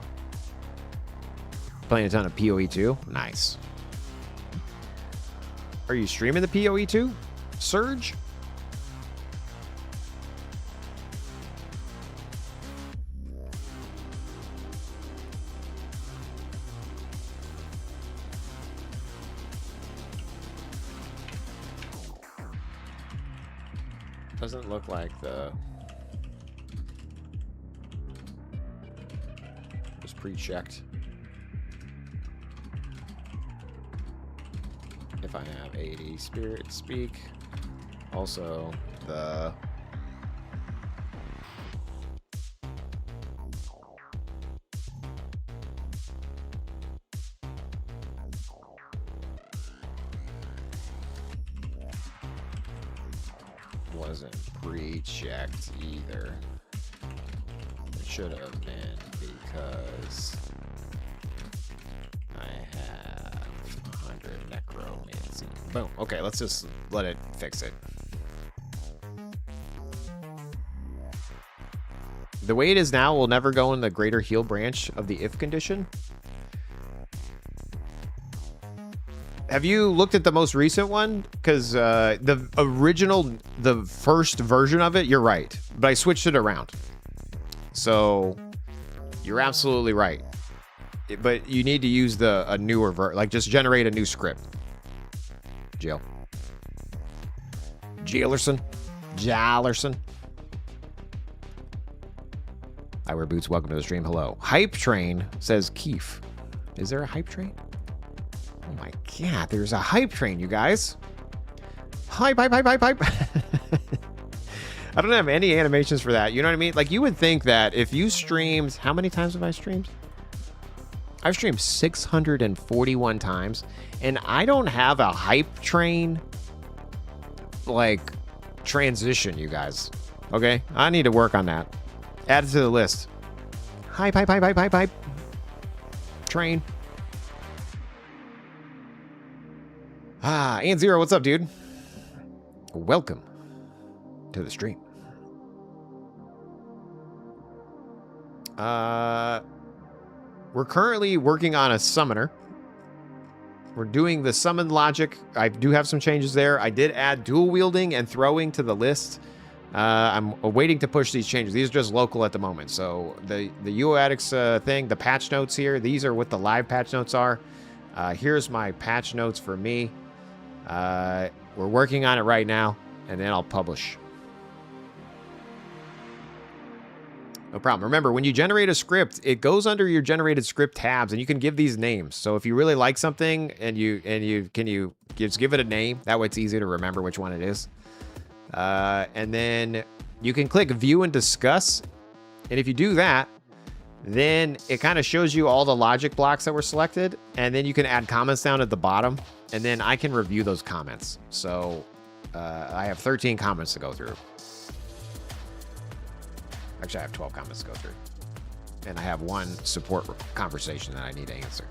Playing a ton of PoE 2? Nice. Are you streaming the PoE 2? Surge? Doesn't look like the... Just pre-checked. If I have 80 spirit speak. Also, the... Wasn't pre-checked either. It should have been because I have 100 necromancy. Boom. Okay, let's just let it fix it. The way it is now will never go in the greater heal branch of the if condition. Have you looked at the most recent one? Because the original, the first version of it, you're right. But I switched it around. So you're absolutely right. But you need to use a newer version. Like, just generate a new script. Jail. Jailerson. Jailerson. I wear boots. Welcome to the stream. Hello. Hype Train says Keef. Is there a Hype Train? Oh my god, there's a hype train, you guys. Hype. I don't have any animations for that. You know what I mean? Like, you would think that if you streamed... How many times have I streamed? I've streamed 641 times. And I don't have a hype train, like, transition, you guys. Okay? I need to work on that. Add it to the list. Hype. Train. And Zero, what's up, dude? Welcome to the stream. We're currently working on a summoner. We're doing the summon logic. I do have some changes there. I did add dual wielding and throwing to the list. I'm waiting to push these changes. These are just local at the moment. So the UOAddicts thing, the patch notes here, these are what the live patch notes are. Here's my patch notes for me. We're working on it right now, and then I'll publish. No problem. Remember, when you generate a script, it goes under your generated script tabs, and you can give these names. So if you really like something and you just give it a name, that way it's easy to remember which one it is. And then you can click view and discuss. And if you do that, then it kind of shows you all the logic blocks that were selected, and then you can add comments down at the bottom, and then I can review those comments. So I have 13 comments to go through. Actually, I have 12 comments to go through. And I have one support conversation that I need to answer.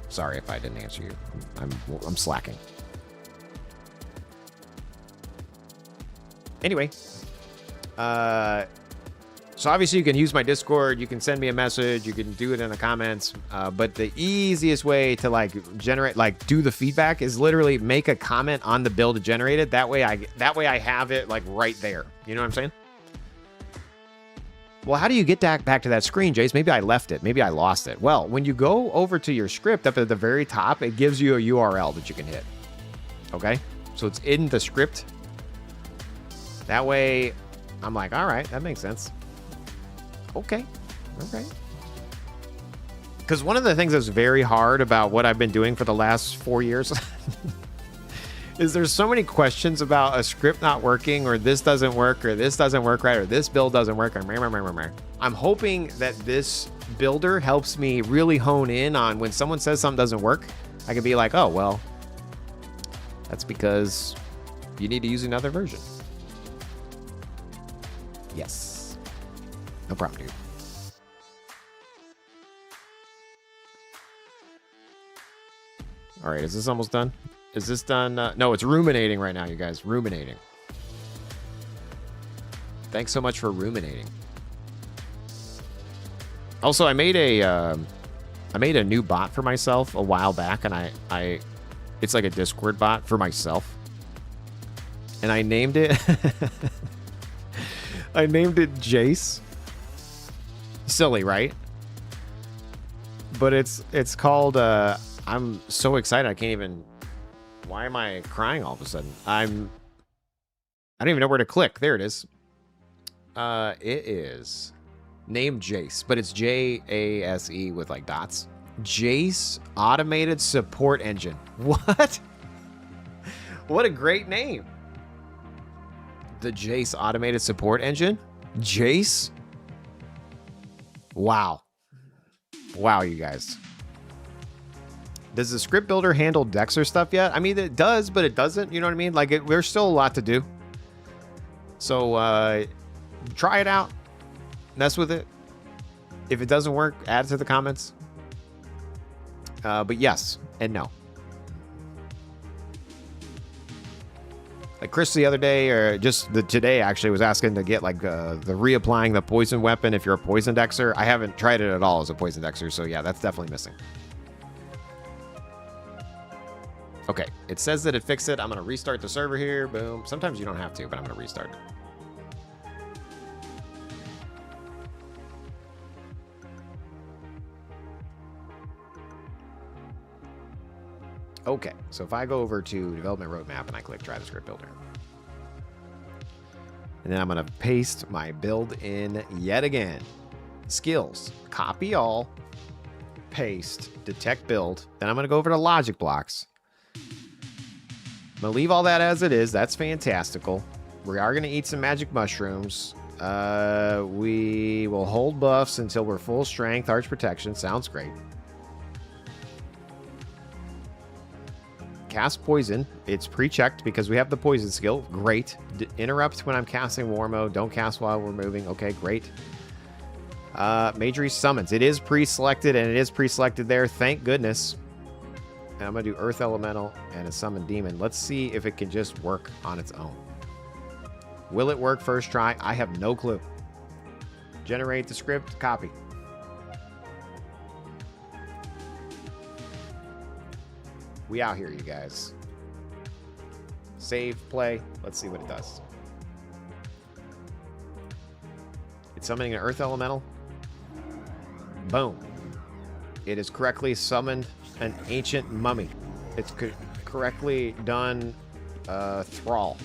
Sorry if I didn't answer you. I'm slacking. Anyway, so obviously you can use my Discord, you can send me a message, you can do it in the comments, but the easiest way to do the feedback is literally make a comment on the build generated. That way I have it like right there. You know what I'm saying? Well, how do you get back to that screen, Jace? Maybe I left it. Maybe I lost it. Well, when you go over to your script up at the very top, it gives you a URL that you can hit. Okay? So it's in the script. That way, I'm like, all right, that makes sense. Okay. Because one of the things that's very hard about what I've been doing for the last 4 years is there's so many questions about a script not working, or this doesn't work, or this doesn't work right, or this build doesn't work. I'm hoping that this builder helps me really hone in on when someone says something doesn't work. I can be like, oh, well, that's because you need to use another version. Yes. No problem, dude. All right, is this almost done? Is this done? No, it's ruminating right now, you guys. Ruminating. Thanks so much for ruminating. Also, I made a new bot for myself a while back, and it's like a Discord bot for myself, and I named it. I named it Jace. Silly, right? But it's called. I'm so excited. I can't even. Why am I crying all of a sudden? I I don't even know where to click. There it is. It is named Jace, but it's Jase with like dots. Jace Automated Support Engine. What? What a great name. The Jace Automated Support Engine? Jace? Wow. Wow, you guys. Does the script builder handle Dexter stuff yet? I mean, it does, but it doesn't. You know what I mean? Like, there's still a lot to do. So, try it out. Mess with it. If it doesn't work, add it to the comments. But yes and no. Like Chris the other day, or just today actually, was asking to get like the reapplying the poison weapon if you're a poison dexer. I haven't tried it at all as a poison dexer, so yeah, that's definitely missing. Okay, it says that it fixed it. I'm gonna restart the server here. Boom. Sometimes you don't have to, but I'm gonna restart it. Okay, so if I go over to development roadmap and I click try the script builder, and then I'm going to paste my build in yet again. Skills, copy all, paste, detect build. Then I'm going to go over to logic blocks. I'm going to leave all that as it is. That's fantastical. We are going to eat some magic mushrooms. We will hold buffs until we're full strength. Arch protection. Sounds great. Cast poison. It's pre-checked because we have the poison skill. Great. Interrupt when I'm casting war mode. Don't cast while we're moving. Okay, great. Magery summons. It is pre-selected, and it is pre-selected there. Thank goodness. And I'm going to do Earth Elemental and a Summon Demon. Let's see if it can just work on its own. Will it work first try? I have no clue. Generate the script. Copy. We out here, you guys. Save, play. Let's see what it does. It's summoning an Earth Elemental. Boom. It has correctly summoned an ancient mummy. It's correctly done Thrall.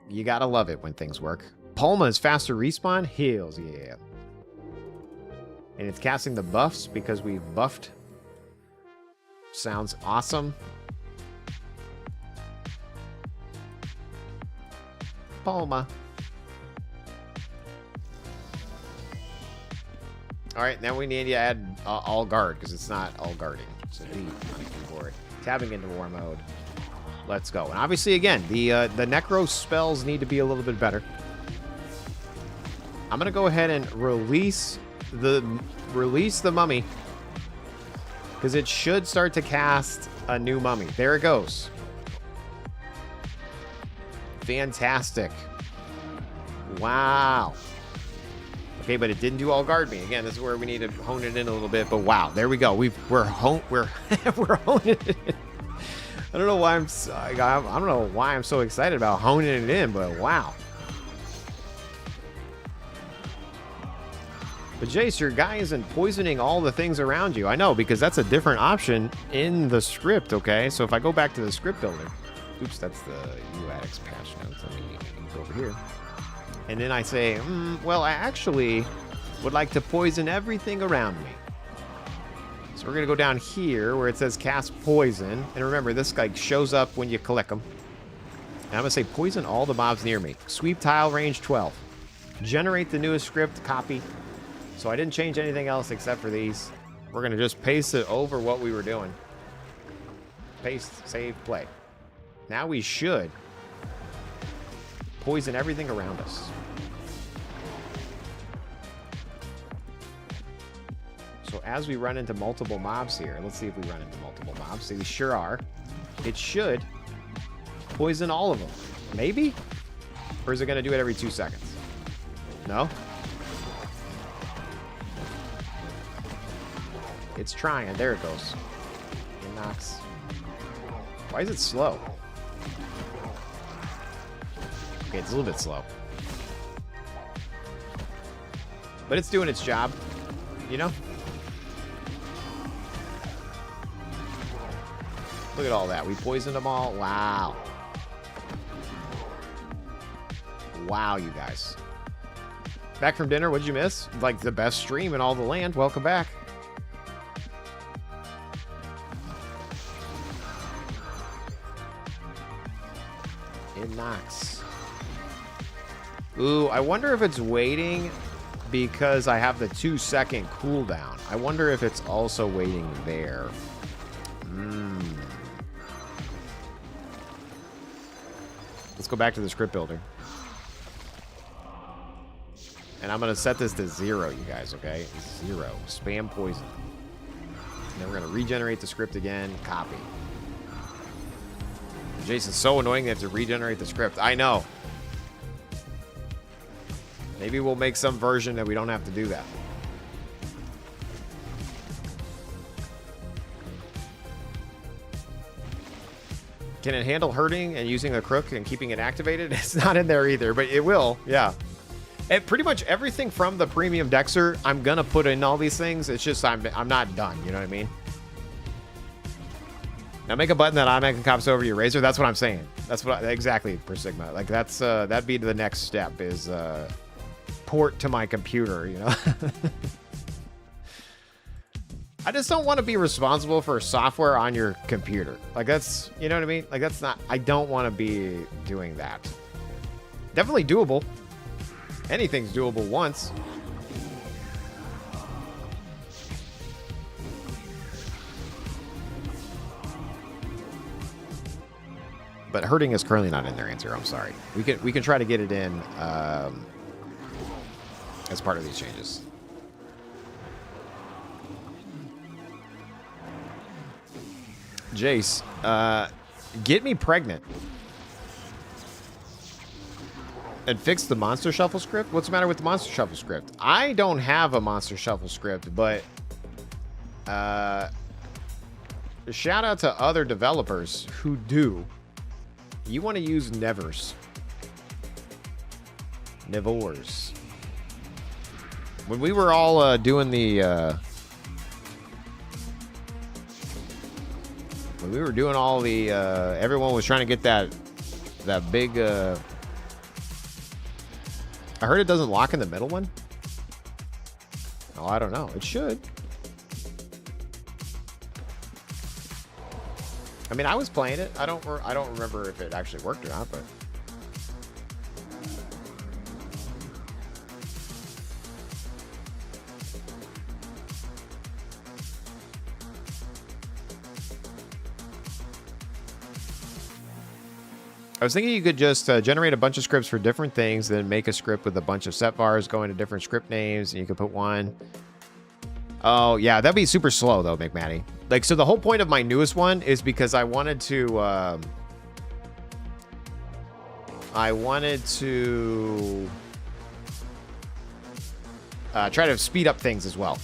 You gotta love it when things work. Palma is faster respawn. Heals, yeah. And it's casting the buffs because we've buffed. Sounds awesome. Palma. Alright, now we need to add all guard because it's not all guarding. So D on the keyboard. Tabbing into war mode. Let's go. And obviously, again, the necro spells need to be a little bit better. I'm gonna go ahead and release the mummy. Because it should start to cast a new mummy. There it goes. Fantastic. Wow. Okay, but it didn't do all guard me. Again, this is where we need to hone it in a little bit. But wow, there we go. We're honing it in. I don't know why I don't know why I'm so excited about honing it in, but wow. But Jace, your guy isn't poisoning all the things around you. I know, because that's a different option in the script, okay? So if I go back to the script builder, oops, that's the UOAddicts patch notes. Let me go over here. And then I say, well, I actually would like to poison everything around me. So we're going to go down here where it says cast poison. And remember, this guy shows up when you collect them. And I'm going to say poison all the mobs near me. Sweep tile range 12. Generate the newest script, copy. So I didn't change anything else except for these. We're going to just paste it over what we were doing. Paste, save, play. Now we should poison everything around us. So as we run into multiple mobs here, let's see if we run into multiple mobs. See, we sure are. It should poison all of them. Maybe? Or is it going to do it every 2 seconds? No? It's trying. There it goes. It knocks. Why is it slow? Okay, it's a little bit slow. But it's doing its job. You know? Look at all that. We poisoned them all. Wow. Wow, you guys. Back from dinner, what'd you miss? Like the best stream in all the land. Welcome back. It knocks. Ooh, I wonder if it's waiting because I have the 2-second cooldown. I wonder if it's also waiting there. Let's go back to the script builder. And I'm going to set this to 0, you guys, okay? 0. Spam poison. And then we're going to regenerate the script again. Copy. Jason's so annoying they have to regenerate the script. I know. Maybe we'll make some version that we don't have to do that. Can it handle hurting and using a crook and keeping it activated? It's not in there either, but it will. Yeah. And pretty much everything from the premium Dexer, I'm going to put in all these things. It's just I'm not done. You know what I mean? Now make a button that automatically copies over your razor. That's what I'm saying. That's what exactly, Per Sigma. Like that's that'd be the next step is port to my computer, you know. I just don't want to be responsible for software on your computer. Like that's, you know what I mean? Like that's not, I don't want to be doing that. Definitely doable. Anything's doable once. But hurting is currently not in their answer. I'm sorry. We can try to get it in as part of these changes. Jace, get me pregnant. And fix the Monster Shuffle script? What's the matter with the Monster Shuffle script? I don't have a Monster Shuffle script, but shout out to other developers who do. You want to use Nevers. Nevors. When we were all doing the... when we were doing all the... everyone was trying to get that big... I heard it doesn't lock in the middle one. Oh, I don't know. It should. I mean, I was playing it. I don't remember if it actually worked or not, but I was thinking you could just generate a bunch of scripts for different things, then make a script with a bunch of set bars going to different script names, and you could put one. Oh, yeah, that'd be super slow, though, McMatty. Like, so the whole point of my newest one is because I wanted to... try to speed up things as well.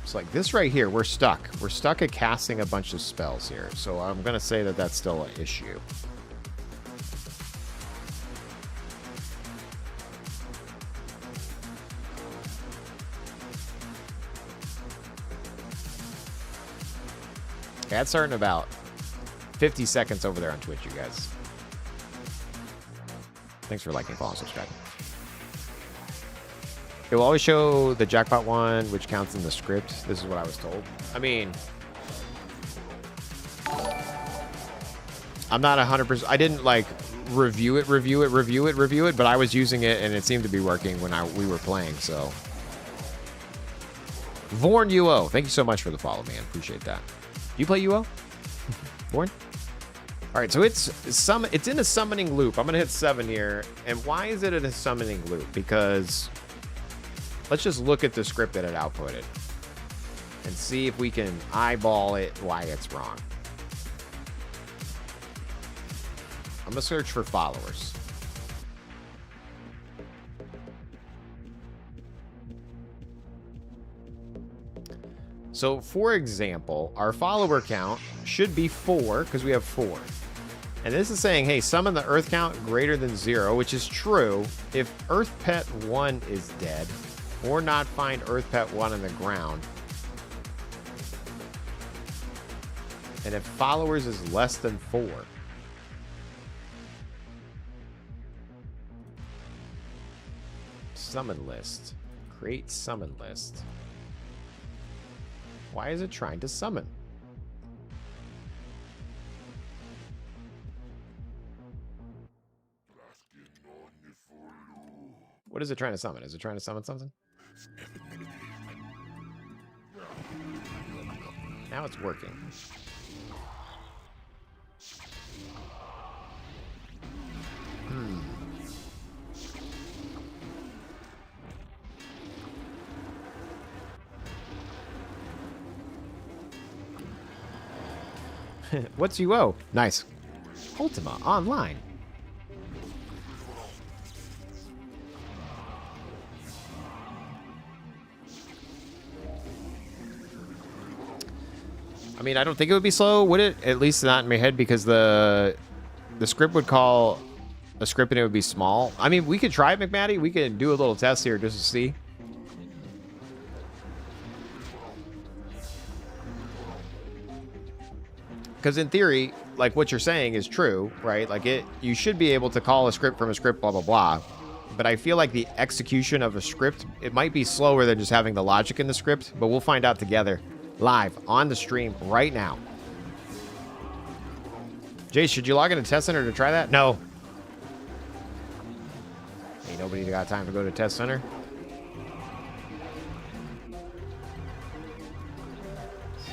It's like this right here, we're stuck. We're stuck at casting a bunch of spells here. So I'm going to say that that's still an issue. Okay, that's starting about 50 seconds over there on Twitch, you guys. Thanks for liking, following, subscribing. It will always show the jackpot one, which counts in the script. This is what I was told. I mean, I'm not 100%. I didn't like review it, but I was using it and it seemed to be working when we were playing. So, Vorn UO, thank you so much for the follow, man. Appreciate that. Do you play UO? Vorn? All right, so it's in a summoning loop. I'm gonna hit 7 here, and why is it in a summoning loop? Because let's just look at the script that it outputted and see if we can eyeball it why it's wrong. I'm gonna search for followers. So, for example, our follower count should be 4 because we have 4. And this is saying, hey, summon the earth count greater than 0, which is true if Earth Pet 1 is dead or not find Earth Pet 1 on the ground. And if followers is less than 4. Summon list. Create summon list. Why is it trying to summon? What is it trying to summon? Is it trying to summon something? Now it's working. What's UO? Nice. Ultima online. I mean, I don't think it would be slow, would it? At least not in my head, because the script would call a script and it would be small. I mean, we could try it, McMatty. We could do a little test here just to see. Because in theory, like what you're saying is true, right? Like you should be able to call a script from a script, blah, blah, blah. But I feel like the execution of a script, it might be slower than just having the logic in the script, but we'll find out together live on the stream right now. Jace, should you log into Test Center to try that? No. Ain't nobody got time to go to Test Center.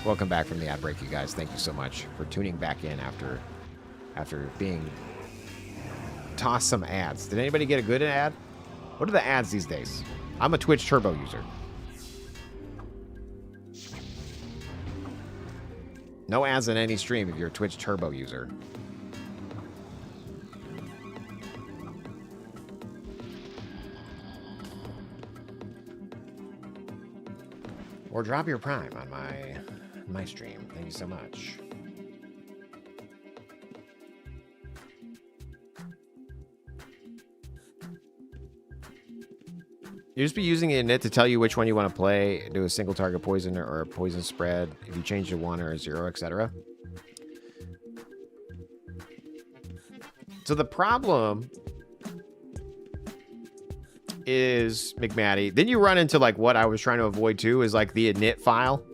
Welcome back from the ad break, you guys. Thank you so much for tuning back in after being tossed some ads. Did anybody get a good ad? What are the ads these days? I'm a Twitch Turbo user. No ads in any stream if you're a Twitch Turbo user. Or drop your Prime on my stream. Thank you so much. You just be using the init to tell you which one you want to play, do a single target poison or a poison spread, if you change to 1 or a 0, etc. So the problem is, McMatty, then you run into like what I was trying to avoid too, is like the init file.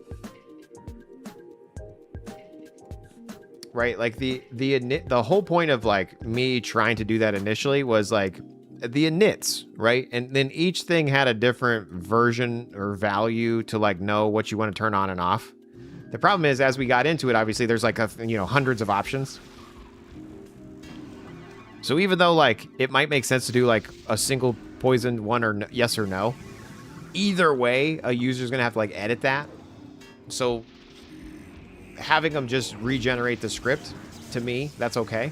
Right? Like the init, the whole point of like me trying to do that initially was like the inits, right? And then each thing had a different version or value to like know what you want to turn on and off. The problem is, as we got into it, obviously there's like hundreds of options. So even though like it might make sense to do like a single poison one or yes or no, either way a user's gonna have to like edit that. So having them just regenerate the script, to me, that's okay.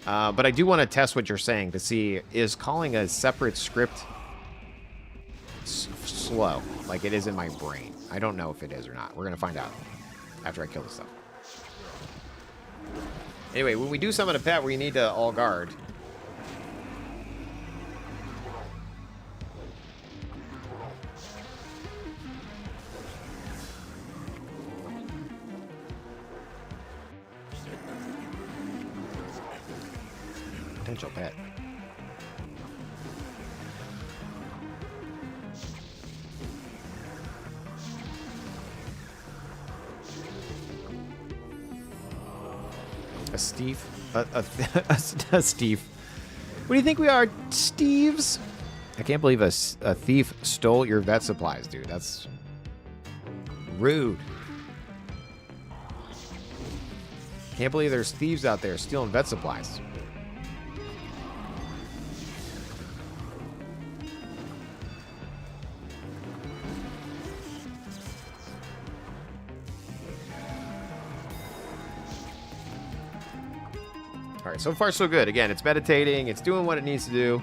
But I do want to test what you're saying to see, is calling a separate script slow like it is in my brain? I don't know if it is or not. We're going to find out after I kill this stuff. Anyway, when we do summon a pet where you need to all guard, potential pet. A Steve? A Steve. What do you think we are, Steves? I can't believe a thief stole your vet supplies, dude. That's rude. Can't believe there's thieves out there stealing vet supplies. Alright, so far so good. Again, it's meditating. It's doing what it needs to do.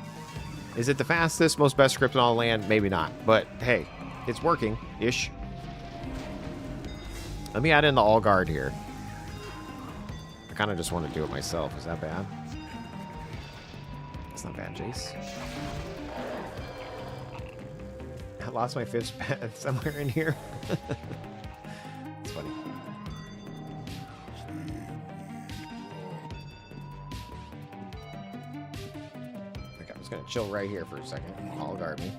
Is it the fastest, most best script in all the land? Maybe not. But, hey, it's working-ish. Let me add in the all guard here. I kind of just want to do it myself. Is that bad? It's not bad, Jace. I lost my fifth pet somewhere in here. It's funny. just gonna chill right here for a second. All guard me.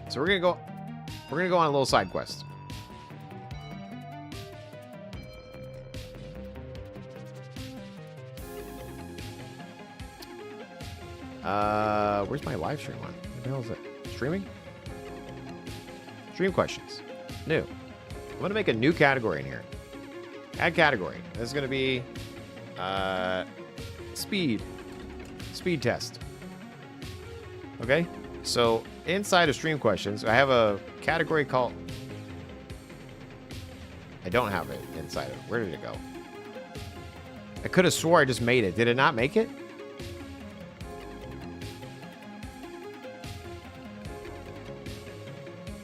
So we're gonna go on a little side quest. Where's my live stream on? What the hell is it? Streaming? Stream questions. New. I'm gonna make a new category in here. Add category. This is gonna be speed test. Okay? So inside of stream questions, I have a category called... I don't have it inside of it. Where did it go? I could have swore I just made it. Did it not make it?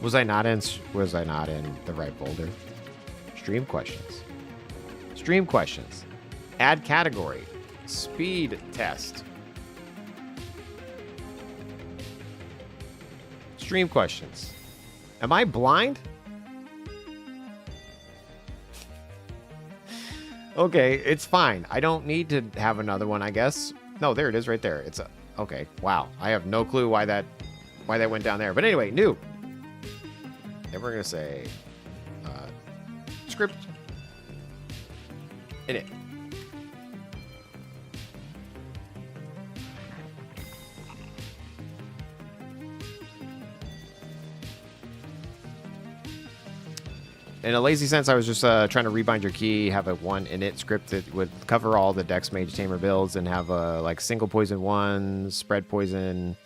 Was I not in the right folder? Stream questions. Stream questions. Add category. Speed test. Stream questions. Am I blind? Okay, it's fine. I don't need to have another one, I guess. No, there it is right there. It's a... Okay, wow. I have no clue why that went down there. But anyway, new. And we're going to say script init. In a lazy sense, I was just trying to rebind your key, have a one init script that would cover all the Dex Mage Tamer builds and have a like single poison one, spread poison,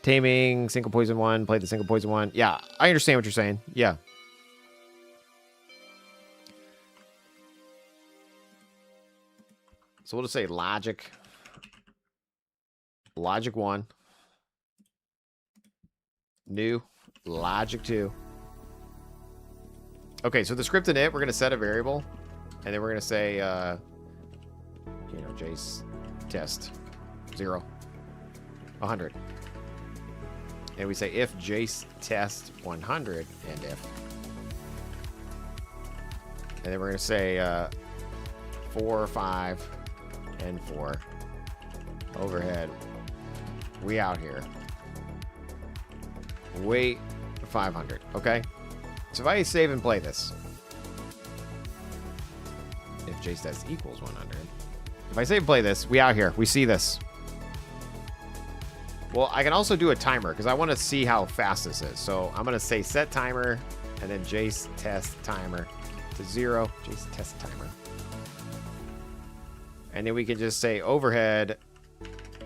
taming, single poison one, play the single poison one. Yeah, I understand what you're saying. Yeah. So we'll just say logic. Logic 1. New. Logic 2. Okay, so the script init, we're going to set a variable. And then we're going to say, Jace test 0. 100. And we say if Jace test 100 and if. And then we're going to say 4, 5, and 4. Overhead. We out here. Wait 500. Okay? So if I save and play this. If Jace test equals 100. If I save and play this, we out here. We see this. Well, I can also do a timer because I want to see how fast this is. So I'm going to say set timer and then Jace test timer to 0. Jace test timer. And then we can just say overhead.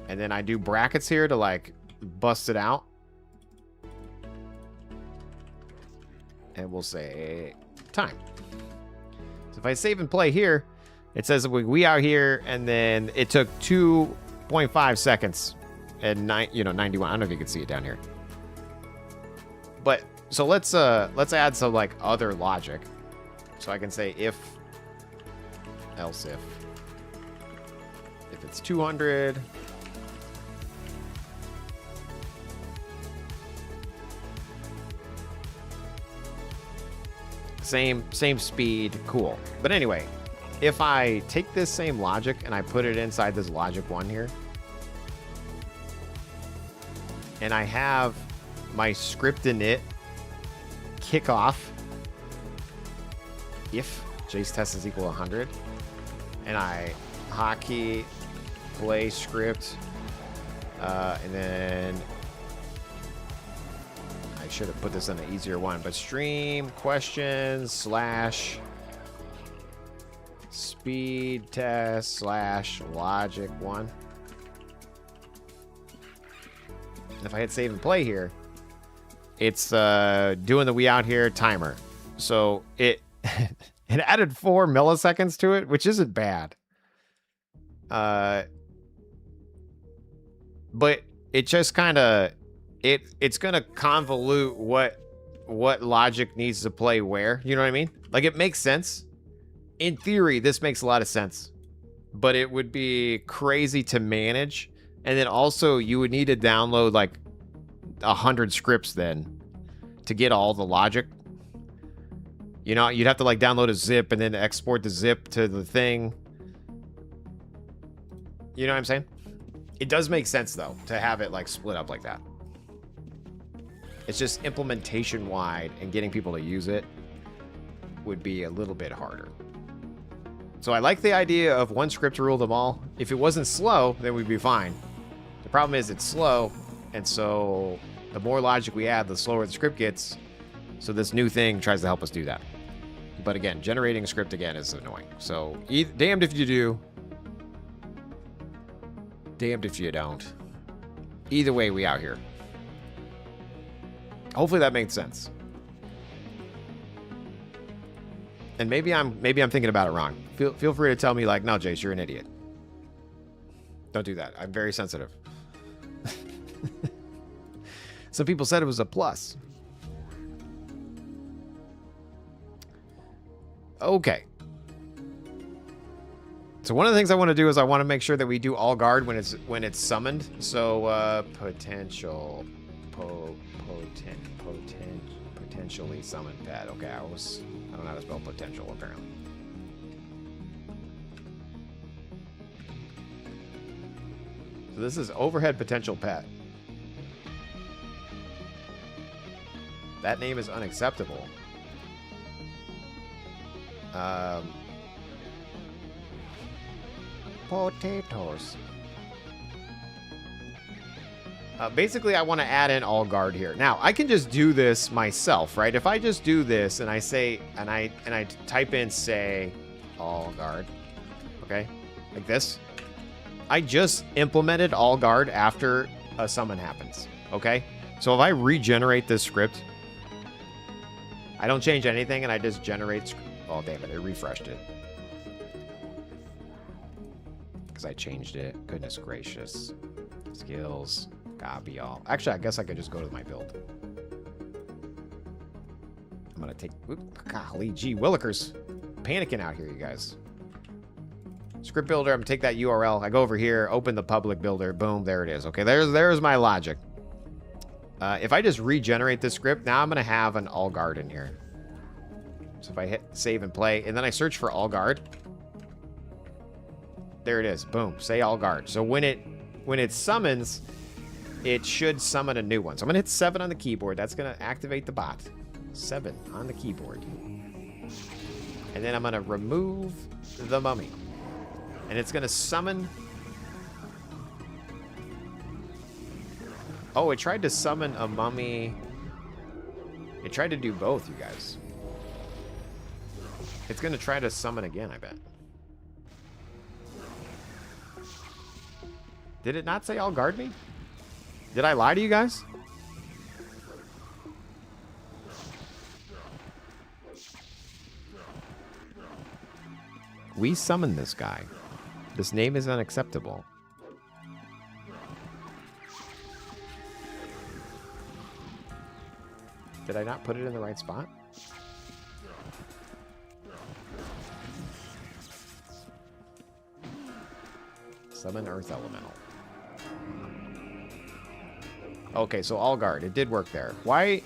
And then I do brackets here to like bust it out. And we'll say time. So if I save and play here, it says we out here and then it took 2.5 seconds. And 91. I don't know if you can see it down here. But so let's add some like other logic. So I can say if else if it's 200 same speed, cool. But anyway, if I take this same logic and I put it inside this logic 1 here, and I have my script init kick off if Jace test is equal to 100, and I hotkey play script, and then I should have put this in an easier one, but stream questions / speed test / logic 1. If I hit save and play here, it's doing the we out here timer. So it it added 4 milliseconds to it, which isn't bad. But it just kind of it's gonna convolute what logic needs to play where. You know what I mean? Like it makes sense. In theory, this makes a lot of sense. But it would be crazy to manage. And then also you would need to download like 100 scripts then to get all the logic. You know, you'd have to like download a zip and then export the zip to the thing. You know what I'm saying? It does make sense, though, to have it, like, split up like that. It's just implementation-wide and getting people to use it would be a little bit harder. So I like the idea of one script to rule them all. If it wasn't slow, then we'd be fine. The problem is it's slow, and so the more logic we add, the slower the script gets. So this new thing tries to help us do that. But again, generating a script again is annoying. So damned if you do. Damned if you don't. Either way, we out here. Hopefully that made sense. And maybe I'm thinking about it wrong. Feel free to tell me, like, no, Jace, you're an idiot. Don't do that. I'm very sensitive. Some people said it was a plus. Okay. So one of the things I want to do is I want to make sure that we do all guard when it's summoned. So potentially summoned pet. Okay, I don't know how to spell potential apparently. So this is overhead potential pet. That name is unacceptable. Potatoes. Basically, I want to add in all guard here. Now, I can just do this myself, right? If I just do this and I say, and I type in, say, all guard, okay, like this. I just implemented all guard after a summon happens, okay? So if I regenerate this script, I don't change anything, and I just generate. Oh, damn it! It refreshed it because I changed it. Goodness gracious! Skills. Copy all. Actually, I guess I could just go to my build. I'm gonna take. Golly gee willikers. Panicking out here, you guys. Script builder. I'm gonna take that URL. I go over here, open the public builder. Boom, there it is. Okay, there's my logic. If I just regenerate this script, now I'm gonna have an all guard in here. So if I hit save and play, and then I search for all guard, there it is. Boom, say all guard. So when it summons, it should summon a new one. So I'm gonna hit 7 on the keyboard. That's gonna activate the bot. 7 on the keyboard. And then I'm gonna remove the mummy. And it's gonna summon. Oh, it tried to summon a mummy. It tried to do both, you guys. It's gonna try to summon again, I bet. Did it not say all guard me? Did I lie to you guys? We summoned this guy. This name is unacceptable. Did I not put it in the right spot? Summon Earth Elemental. Okay, so all guard. It did work there. Why?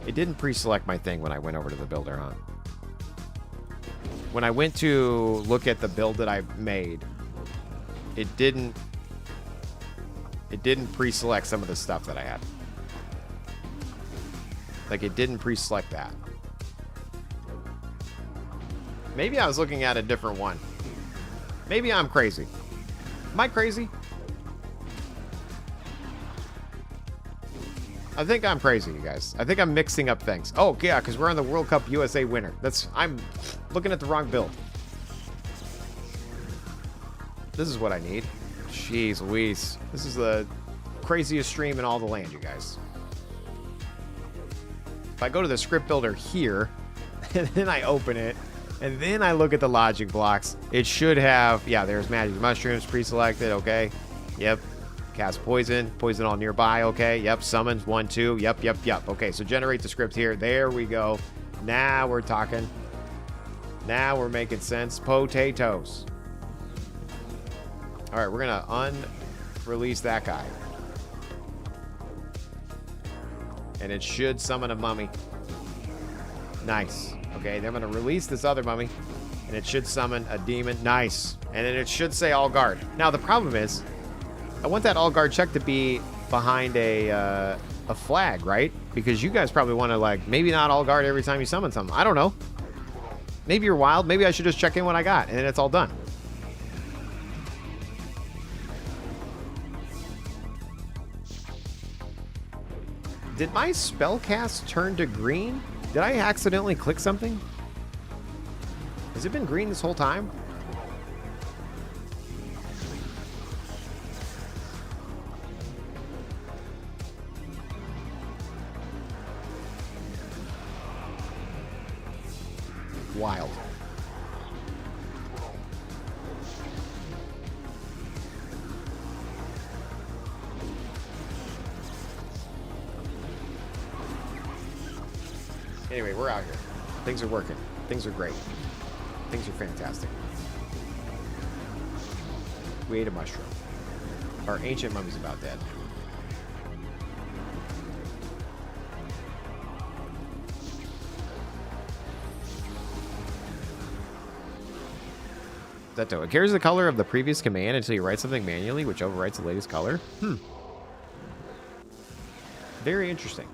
It didn't pre-select my thing when I went over to the builder, huh? When I went to look at the build that I made, it didn't pre-select some of the stuff that I had. Like, it didn't pre-select that. Maybe I was looking at a different one. Maybe I'm crazy. Am I crazy? I think I'm crazy, you guys. I think I'm mixing up things. Oh, yeah, because we're on the World Cup USA winner. I'm looking at the wrong build. This is what I need. Jeez Louise. This is the craziest stream in all the land, you guys. If I go to the script builder here, and then I open it, and then I look at the logic blocks, it should have, yeah, there's magic mushrooms pre-selected, okay. Yep. Cast poison, poison all nearby, okay. Yep, summons, 1, 2, yep. Okay, so generate the script here. There we go. Now we're talking. Now we're making sense. Potatoes. All right, we're gonna unrelease that guy. And it should summon a mummy. Nice. Okay, then I'm going to release this other mummy, and it should summon a demon. Nice. And then it should say all guard. Now, the problem is, I want that all guard check to be behind a flag, right? Because you guys probably want to, like, maybe not all guard every time you summon something. I don't know. Maybe you're wild. Maybe I should just check in what I got, and then it's all done. Did my spellcast turn to green? Did I accidentally click something? Has it been green this whole time? Wild. Anyway, we're out here. Things are working. Things are great. Things are fantastic. We ate a mushroom. Our ancient mummy's about dead. Zeto, it carries the color of the previous command until you write something manually, which overwrites the latest color. Very interesting.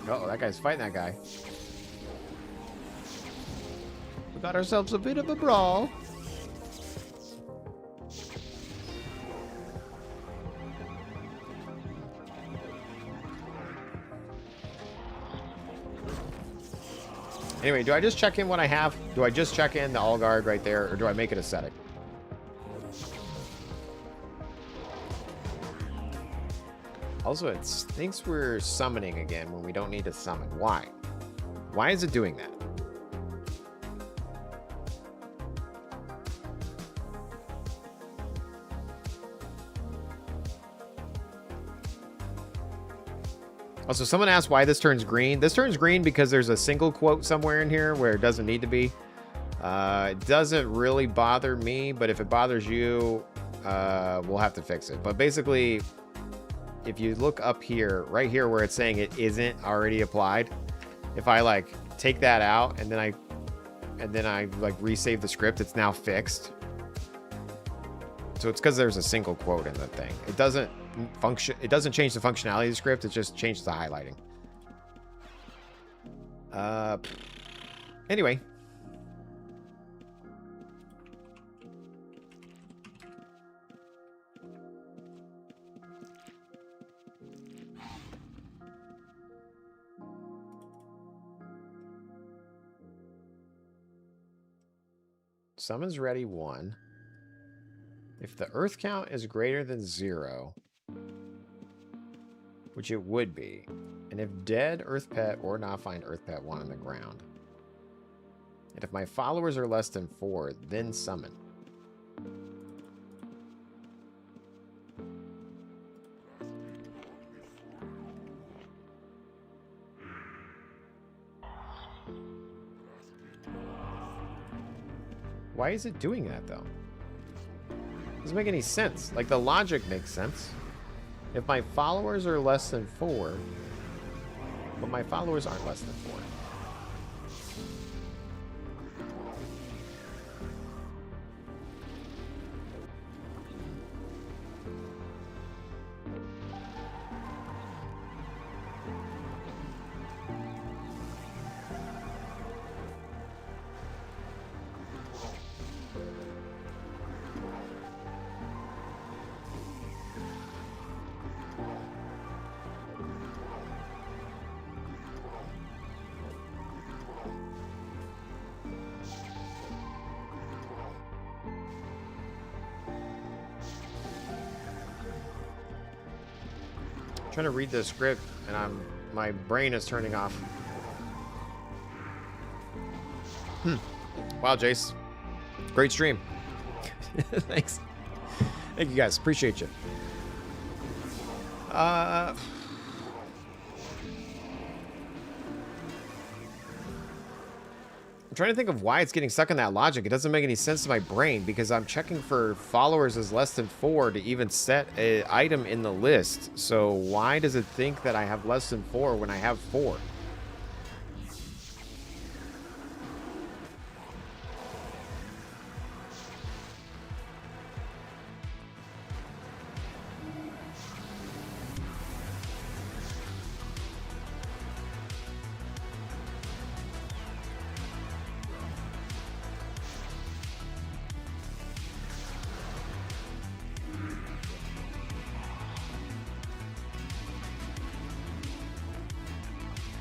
Uh-oh, that guy's fighting that guy. We got ourselves a bit of a brawl. Anyway, do I just check in what I have? Do I just check in the all guard right there, or do I make it ascetic? Also, it thinks we're summoning again when we don't need to summon. Why? Why is it doing that? Also, someone asked why this turns green. This turns green because there's a single quote somewhere in here where it doesn't need to be. It doesn't really bother me, but if it bothers you, we'll have to fix it. But basically, if you look up here, right here where it's saying it isn't already applied, if I like take that out and then I like resave the script, it's now fixed. So it's because there's a single quote in the thing. It doesn't function. It doesn't change the functionality of the script. It just changes the highlighting. Anyway. Summons ready 1. If the earth count is greater than 0, which it would be, and if dead earth pet or not find earth pet 1 on the ground, and if my followers are less than 4, then summon. Why is it doing that, though? Doesn't make any sense. Like, the logic makes sense. If my followers are less than 4, but my followers aren't less than 4. Trying to read the script and my brain is turning off. Wow, Jace. Great stream. Thanks. Thank you guys. Appreciate you. I'm trying to think of why it's getting stuck in that logic. It doesn't make any sense to my brain because I'm checking for followers as less than 4 to even set an item in the list. So why does it think that I have less than 4 when I have 4?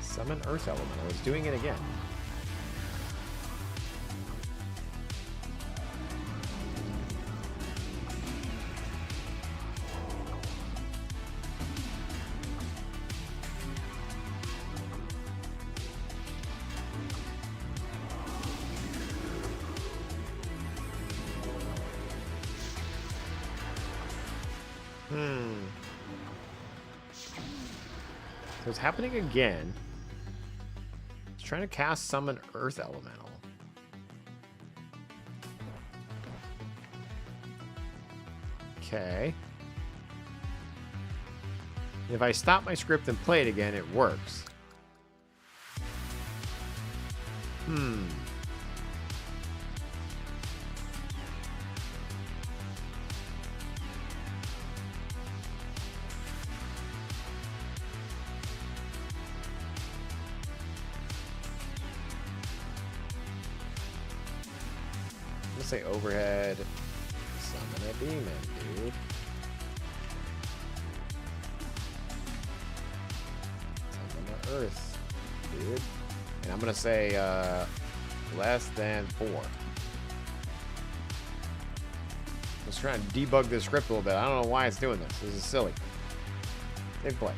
Summon Earth Elemental. It's doing it again. So it's happening again. Trying to cast Summon Earth Elemental. Okay. If I stop my script and play it again, it works. Say overhead, summon a demon, dude. Summon the earth, dude. And I'm gonna say less than 4. Let's try and debug this script a little bit. I don't know why it's doing this. This is silly. Big play.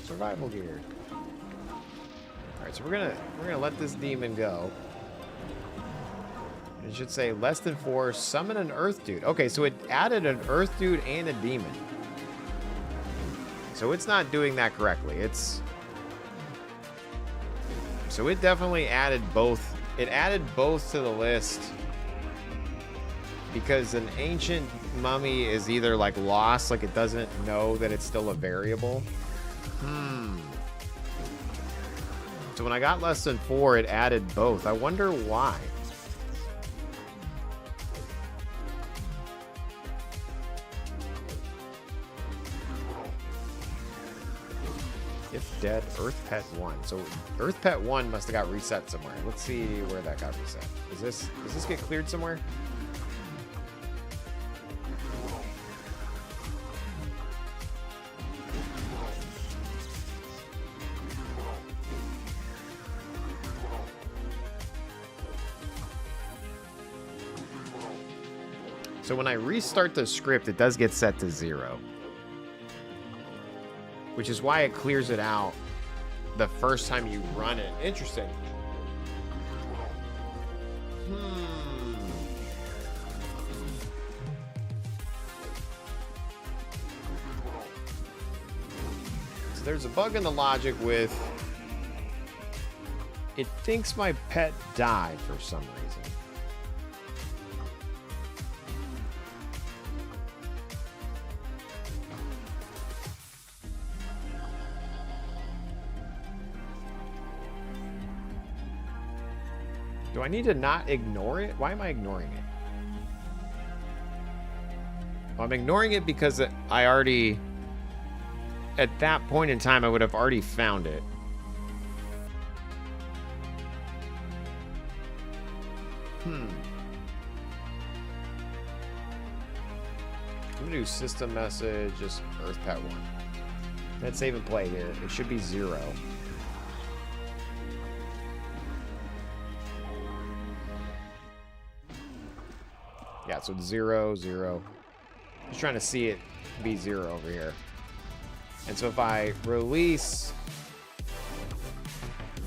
Survival gear. All right, so we're gonna let this demon go. It should say less than 4. Summon an earth dude. Okay, so it added an earth dude and a demon. So it's not doing that correctly. So it definitely added both. It added both to the list because an ancient mummy is either like lost, like it doesn't know that it's still a variable. So when I got less than 4, it added both. I wonder why. If dead, Earth Pet 1. So Earth Pet 1 must have got reset somewhere. Let's see where that got reset. Does this get cleared somewhere? So when I restart the script, it does get set to 0. Which is why it clears it out the first time you run it. Interesting. So there's a bug in the logic with... It thinks my pet died for some reason. Do I need to not ignore it? Why am I ignoring it? Well, I'm ignoring it because I already... At that point in time, I would have already found it. I'm gonna do system message, just Earth Pet 1. Let's save and play here. It should be 0. Yeah, so it's 0, 0. Just trying to see it be 0 over here. And so if I release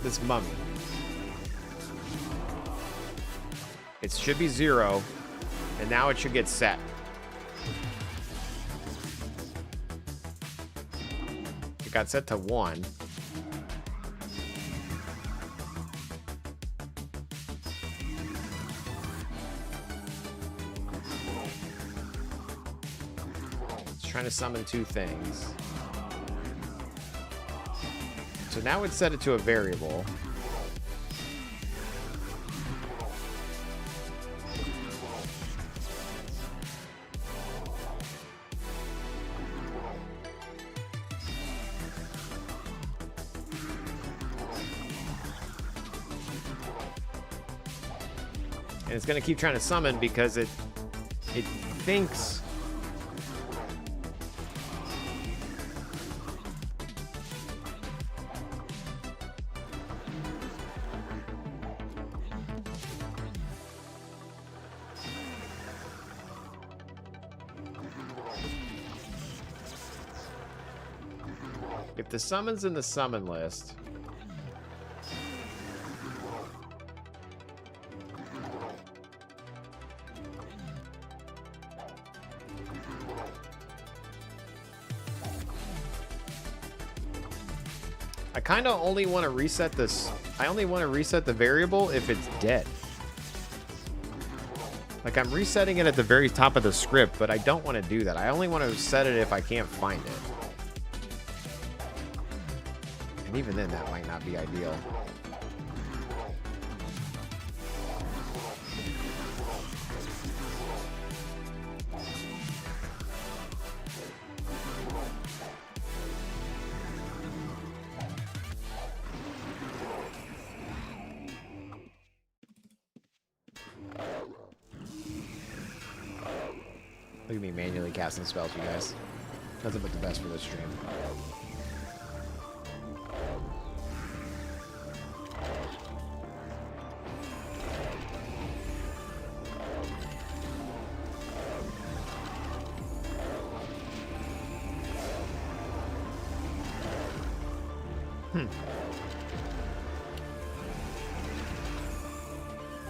this mummy, It should be 0, and now it should get set. It got set to 1. It's trying to summon 2 things. So now it's set it to a variable. And it's going to keep trying to summon because it thinks if the summon's in the summon list, I kind of only want to reset this. I only want to reset the variable if it's dead. Like, I'm resetting it at the very top of the script, but I don't want to do that. I only want to set it if I can't find it. And even then, that might not be ideal. Look at me manually casting spells, you guys. Nothing but the best for this stream.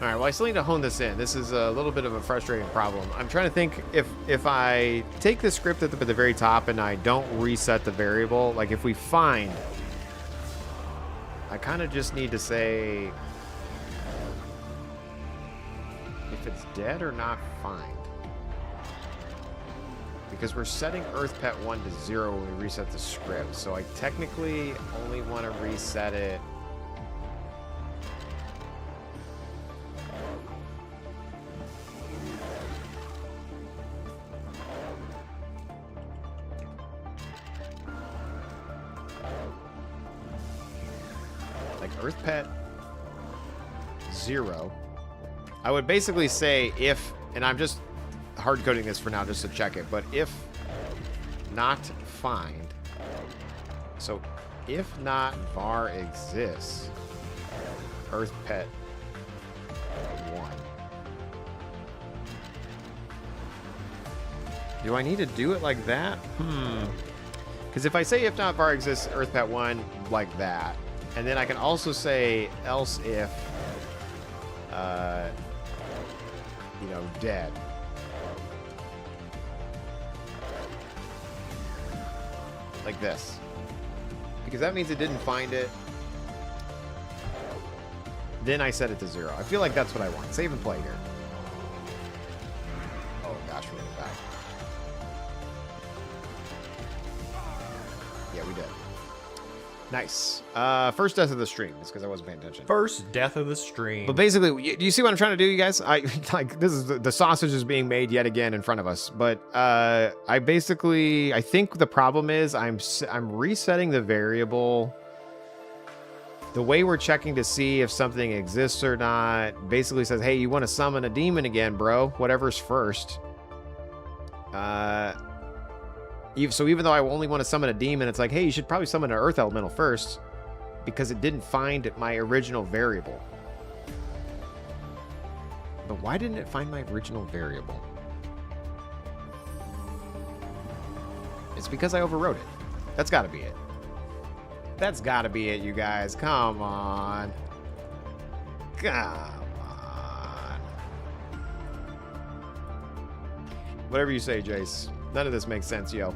All right, well, I still need to hone this in. This is a little bit of a frustrating problem. I'm trying to think if I take the script at the very top and I don't reset the variable, like if we find, I kind of just need to say if it's dead or not find. Because we're setting Earth Pet 1 to 0 when we reset the script. So I technically only want to reset it Earth Pet 0. I would basically say if, and I'm just hard coding this for now just to check it, but if not find, so if not var exists, Earth Pet 1. Do I need to do it like that? Because if I say if not var exists, Earth Pet 1 like that, and then I can also say else if, you know, dead. Like this. Because that means it didn't find it. Then I set it to 0. I feel like that's what I want. Save and play here. Oh gosh, we're gonna die. Yeah, we did. Nice. First death of the stream. It's because I wasn't paying attention. First death of the stream. But basically, do you see what I'm trying to do, you guys? Like this is the sausage is being made yet again in front of us. But I think the problem is I'm resetting the variable. The way we're checking to see if something exists or not basically says, hey, you want to summon a demon again, bro? Whatever's first. So even though I only want to summon a demon, it's like, hey, you should probably summon an earth elemental first because it didn't find my original variable. But why didn't it find my original variable? It's because I overwrote it. That's got to be it. That's got to be it, you guys. Come on. Come on. Whatever you say, Jace. None of this makes sense, yo.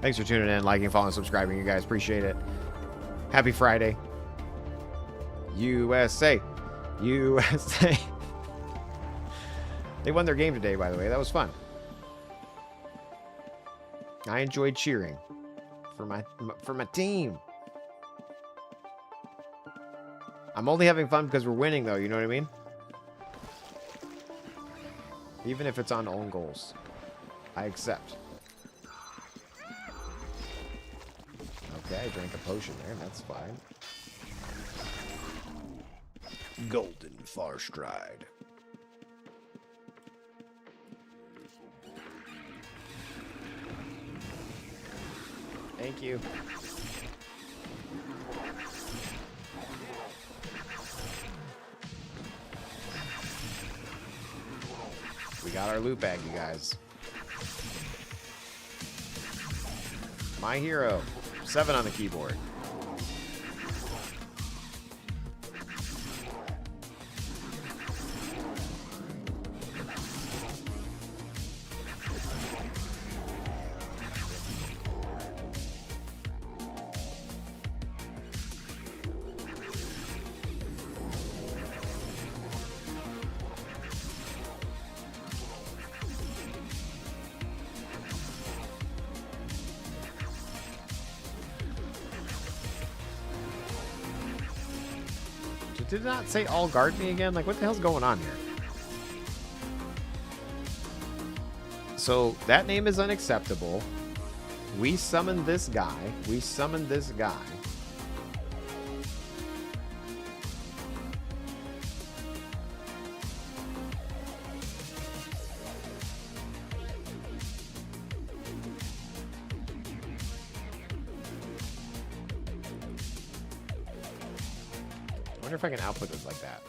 Thanks for tuning in, liking, following, subscribing. You guys appreciate it. Happy Friday. USA. USA. They won their game today, by the way. That was fun. I enjoyed cheering for my team. I'm only having fun because we're winning, though. You know what I mean? Even if it's on own goals. I accept. Okay, I drank a potion there. That's fine. Golden Far Stride. Thank you. We got our loot bag, you guys. My hero. 7 on the keyboard. Did it not say all guard me again? Like, what the hell's going on here? So, that name is unacceptable. We summoned this guy. We summoned this guy. I wonder if I can output this like that.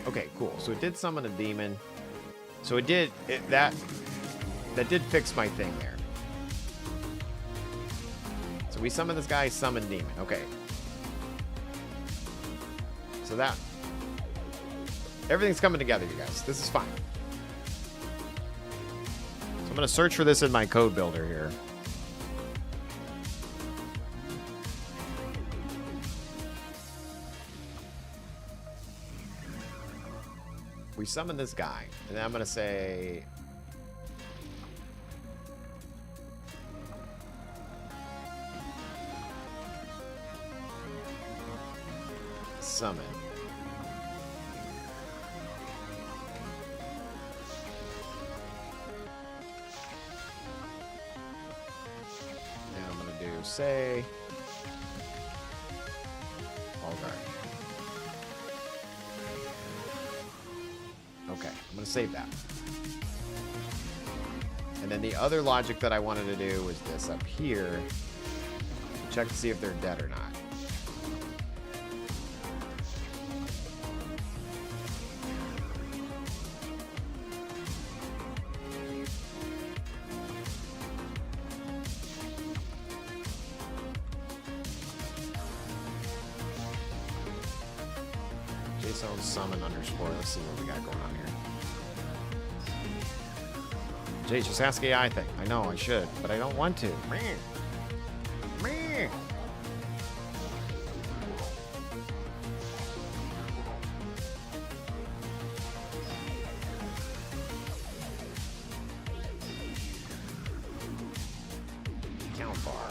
Okay, cool. So it did summon a demon. So it did that did fix my thing there. So we summon this guy, summon demon. Okay. So that everything's coming together, you guys. This is fine. So I'm gonna search for this in my code builder here. We summon this guy, and then I'm gonna say summon. And I'm gonna do say all guard. Okay, I'm going to save that. And then the other logic that I wanted to do was this up here. Check to see if they're dead or not. Summon underscore. Let's see what we got going on here. Jay, just ask AI thing. I know I should, but I don't want to. Meh. Meh. Count bar.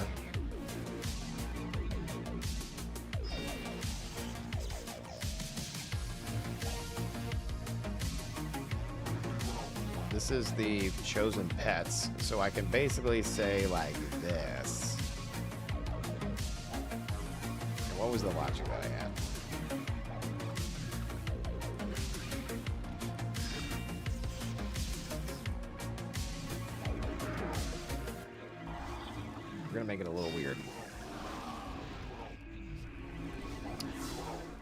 This is the chosen pets, so I can basically say like this. And what was the logic that I had? We're gonna make it a little weird.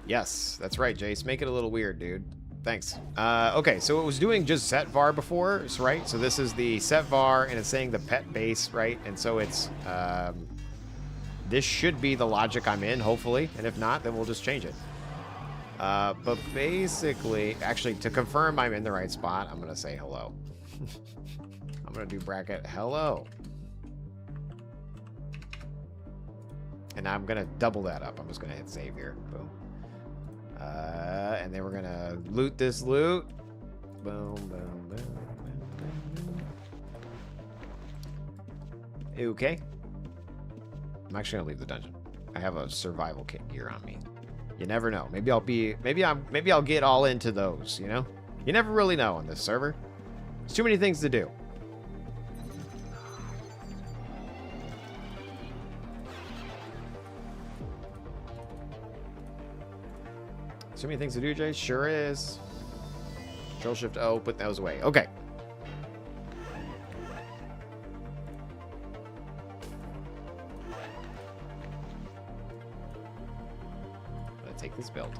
Yes, that's right, Jace. Make it a little weird, dude. Thanks. Okay, so it was doing just set var before, right? So this is the set var, and it's saying the pet base, right? And so it's this should be the logic I'm in, hopefully. And if not, then we'll just change it. But basically, actually, to confirm I'm in the right spot, I'm going to say hello. I'm going to do bracket hello. And I'm going to double that up. I'm just going to hit save here. Boom. And then we're going to loot this loot. Boom, boom, boom, boom, boom, boom. Okay. I'm actually going to leave the dungeon. I have a survival kit gear on me. You never know. Maybe I'll get all into those, you know? You never really know on this server. There's too many things to do. Too many things to do, Jay? Sure is. Control Shift O, put those away. Okay. Take this build.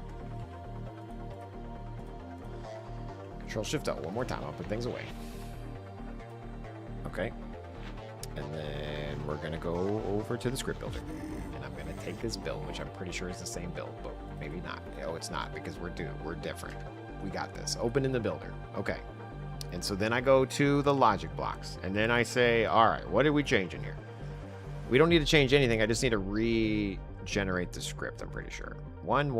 Control Shift O one more time. I'll put things away. Okay. And then we're going to go over to the script builder. And I'm going to take this build, which I'm pretty sure is the same build, but maybe not. Oh, it's not because we're different. We got this. Open in the builder. Okay. And so then I go to the logic blocks. And then I say, all right, what did we change in here? We don't need to change anything. I just need to regenerate the script, I'm pretty sure. 1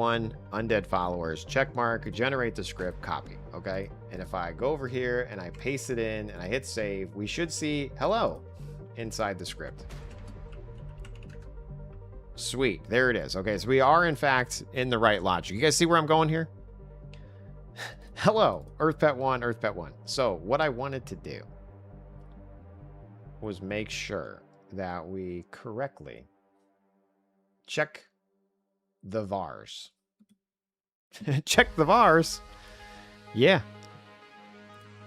undead followers, check mark, generate the script, copy. Okay. And if I go over here and I paste it in and I hit save, we should see hello inside the script. Sweet. There it is. Okay. So we are in fact in the right logic. You guys see where I'm going here? Hello, Earth Pet 1, Earth Pet 1. So what I wanted to do was make sure that we correctly check the vars. Check the vars. Yeah.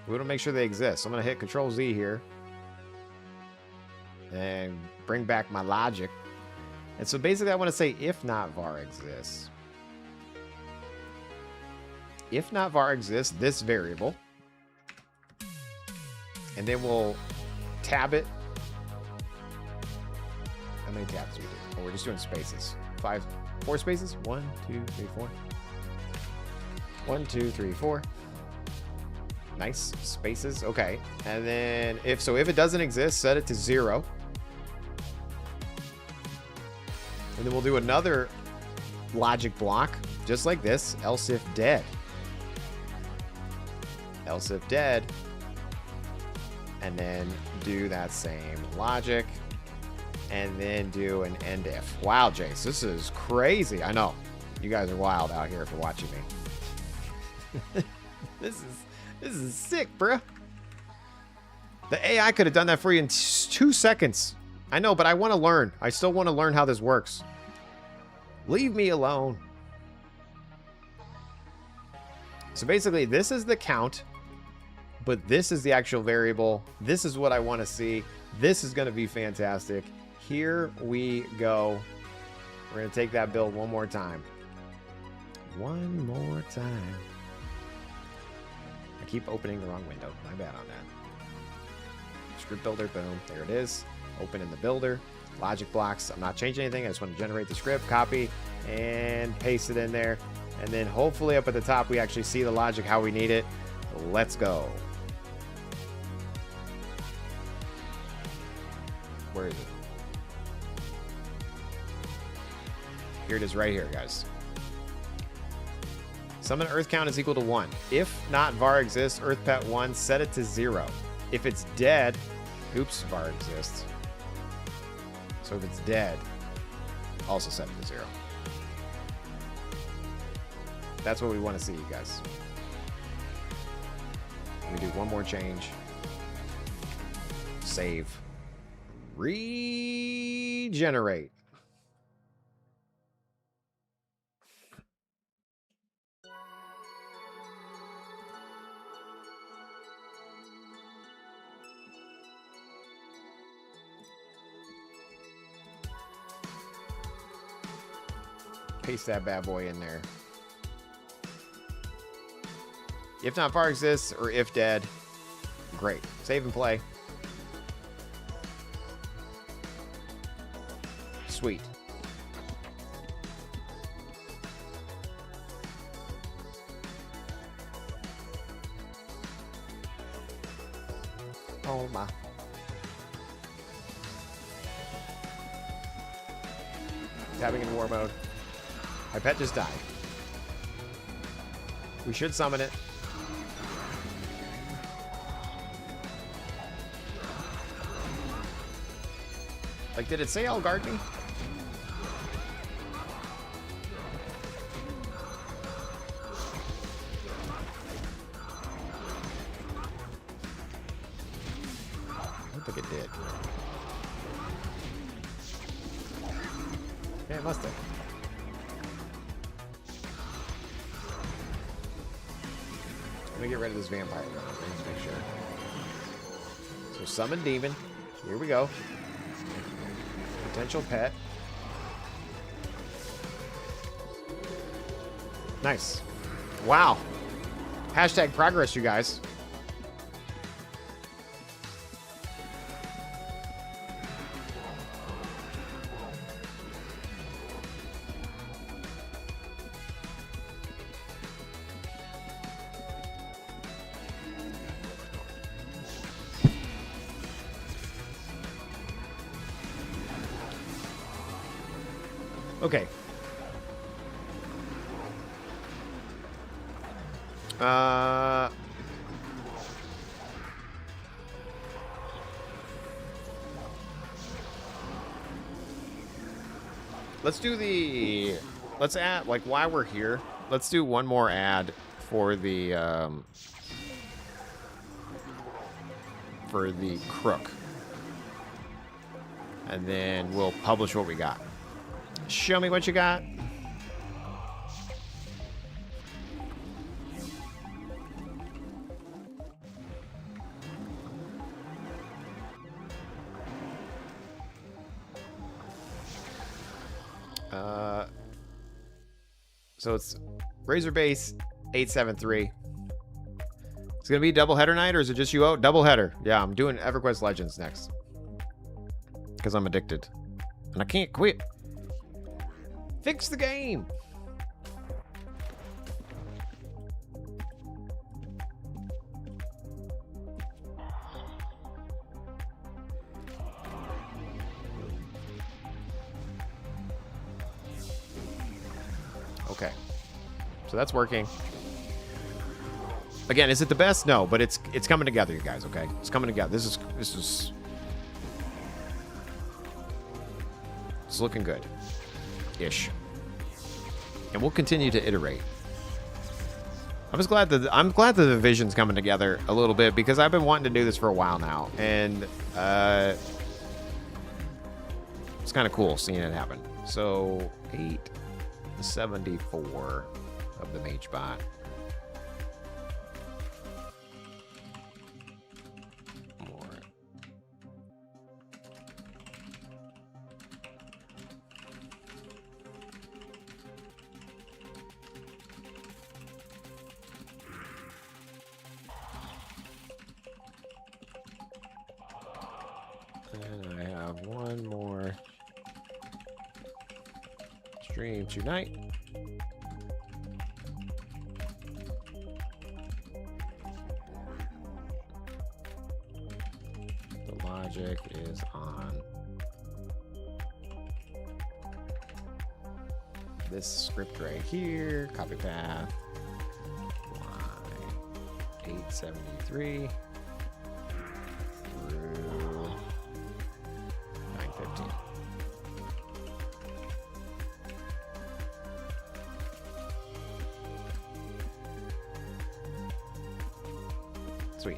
We want to make sure they exist. So I'm going to hit Control Z here and bring back my logic. And so basically I want to say if not var exists. If not var exists, this variable. And then we'll tab it. How many tabs do we do? Oh, we're just doing spaces. 4 spaces. 1, 2, 3, 4. 1, 2, 3, 4. Nice spaces. Okay. And then if it doesn't exist, set it to 0. And then we'll do another logic block just like this. Else if dead. Else if dead. And then do that same logic. And then do an end if. Wow, Jace, this is crazy. I know. You guys are wild out here for watching me. This is sick, bruh. The AI could have done that for you in 2 seconds. I know, but I want to learn. I still want to learn how this works. Leave me alone. So basically, this is the count, but this is the actual variable. This is what I want to see. This is going to be fantastic. Here we go. We're going to take that build one more time. One more time. I keep opening the wrong window. My bad on that. Script builder, boom. There it is. Open in the builder. Logic blocks. I'm not changing anything. I just want to generate the script, copy, and paste it in there. And then hopefully up at the top, we actually see the logic how we need it. Let's go. Where is it? Here it is right here, guys. Summon earth count is equal to 1. If not var exists, earth pet 1, set it to 0. If it's dead, oops, var exists. So if it's dead, also set it to 0. That's what we want to see, you guys. We do one more change. Save. Regenerate. Paste that bad boy in there. If not var exists or if dead, great. Save and play. Sweet. Oh my. Tapping in war mode. My pet just died. We should summon it. Like, did it say I'll guard me? I don't think it did. Yeah, it must have. Let me get rid of this vampire now. Let's make sure. So summon demon. Here we go. Potential pet. Nice. Wow. Hashtag progress, you guys. Okay. Let's do the... Let's add, like, while we're here, let's do one more ad for the crook. And then we'll publish what we got. Show me what you got. So it's Razor Base 873. It's gonna be double header night, or is it just UO? Double header. Yeah, I'm doing EverQuest Legends next because I'm addicted and I can't quit. Fix the game. Okay. So that's working. Again, is it the best? No, but it's coming together, you guys, okay? It's coming together. This is it's looking good. Ish. And we'll continue to iterate. I'm glad that the vision's coming together a little bit because I've been wanting to do this for a while now, and it's kind of cool seeing it happen. So 874 of the Mage bot. And I have one more stream tonight. The logic is on this script right here. Copy path. Line 873. 915. Sweet.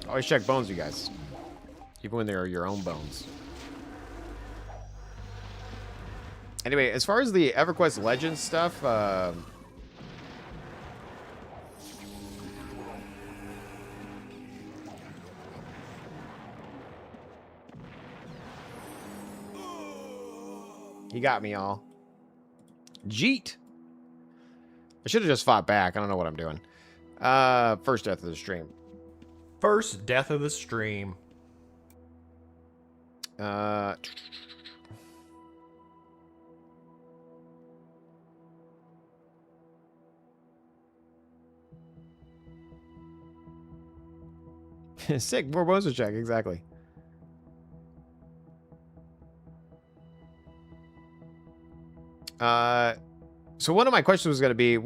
Always check bones, you guys. Even when they are your own bones. Anyway, as far as the EverQuest Legends stuff, he got me, all. Jeet. I should have just fought back. I don't know what I'm doing. First death of the stream. First death of the stream. Sick. Barbosa check. Exactly. So one of my questions was going to be,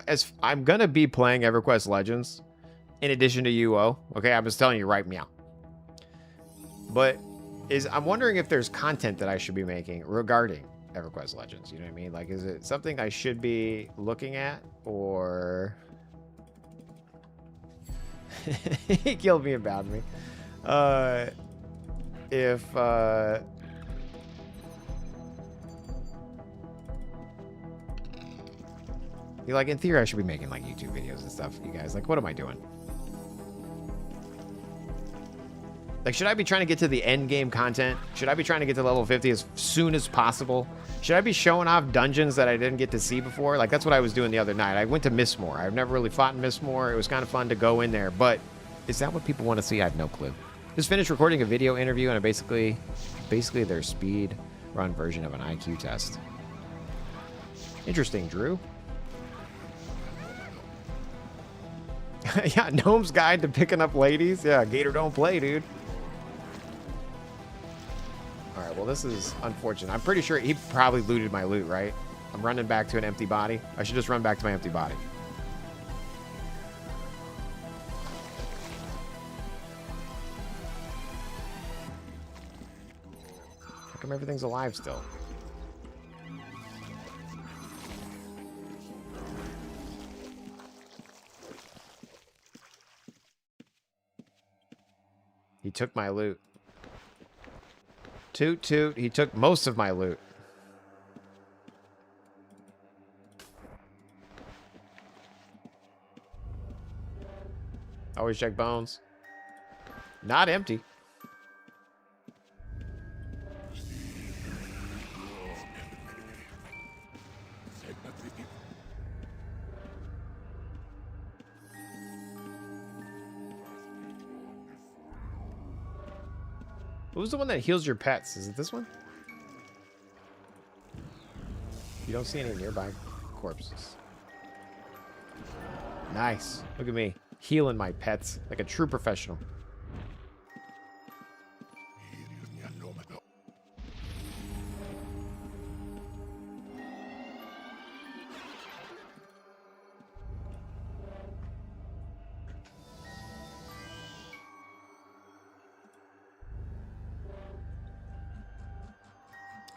as I'm going to be playing EverQuest Legends in addition to UO. Okay, I'm just telling you right now. But I'm wondering if there's content that I should be making regarding EverQuest Legends. You know what I mean? Like, is it something I should be looking at, or he killed me about me? Like, in theory, I should be making like YouTube videos and stuff. You guys, like, what am I doing? Like, should I be trying to get to the end game content? Should I be trying to get to level 50 as soon as possible? Should I be showing off dungeons that I didn't get to see before? Like, that's what I was doing the other night. I went to Mistmore. I've never really fought in Mistmore. It was kind of fun to go in there, but is that what people want to see? I have no clue. Just finished recording a video interview, and basically their speed run version of an IQ test. Interesting, Drew. Yeah, Gnome's Guide to Picking Up Ladies. Yeah, Gator don't play, dude. All right, well, this is unfortunate. I'm pretty sure he probably looted my loot, right? I'm running back to an empty body. I should just run back to my empty body. How come everything's alive still? He took my loot. Toot toot. He took most of my loot. Always check bones. Not empty. What was the one that heals your pets? Is it this one? You don't see any nearby corpses. Nice. Look at me. Healing my pets like a true professional.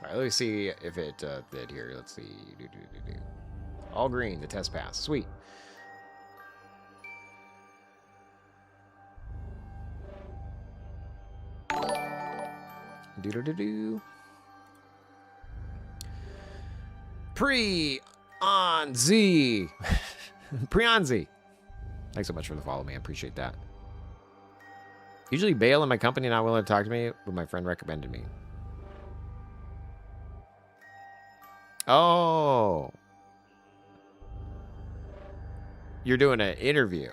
Alright, let me see if it did here. Let's see. All green, the test pass. Sweet. Do-do-do-do. Pre-on-Z. Pre-on-Z. Thanks so much for the follow, man. Appreciate that. Usually bail in my company not willing to talk to me, but my friend recommended me. Oh. You're doing an interview.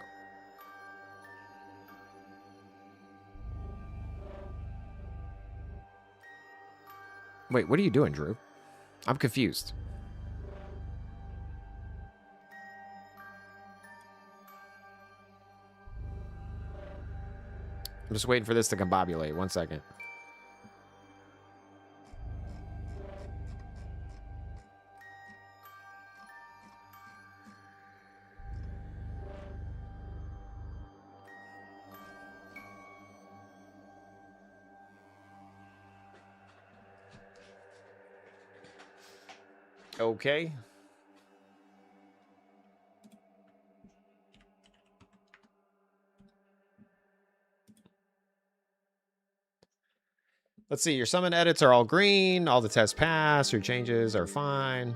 Wait, what are you doing, Drew? I'm confused. I'm just waiting for this to combobulate. 1 second. Okay. Let's see. Your summon edits are all green. All the tests pass. Your changes are fine.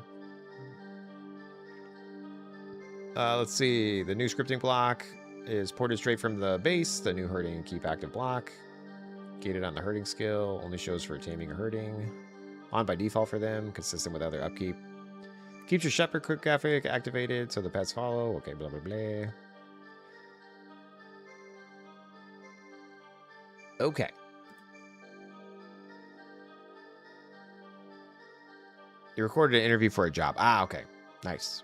Let's see. The new scripting block is ported straight from the base. The new herding keep active block. Gated on the herding skill. Only shows for taming or herding. On by default for them. Consistent with other upkeep. Keeps your shepherd quick graphic activated so the pets follow. Okay, blah, blah, blah. Okay. You recorded an interview for a job. Ah, okay. Nice.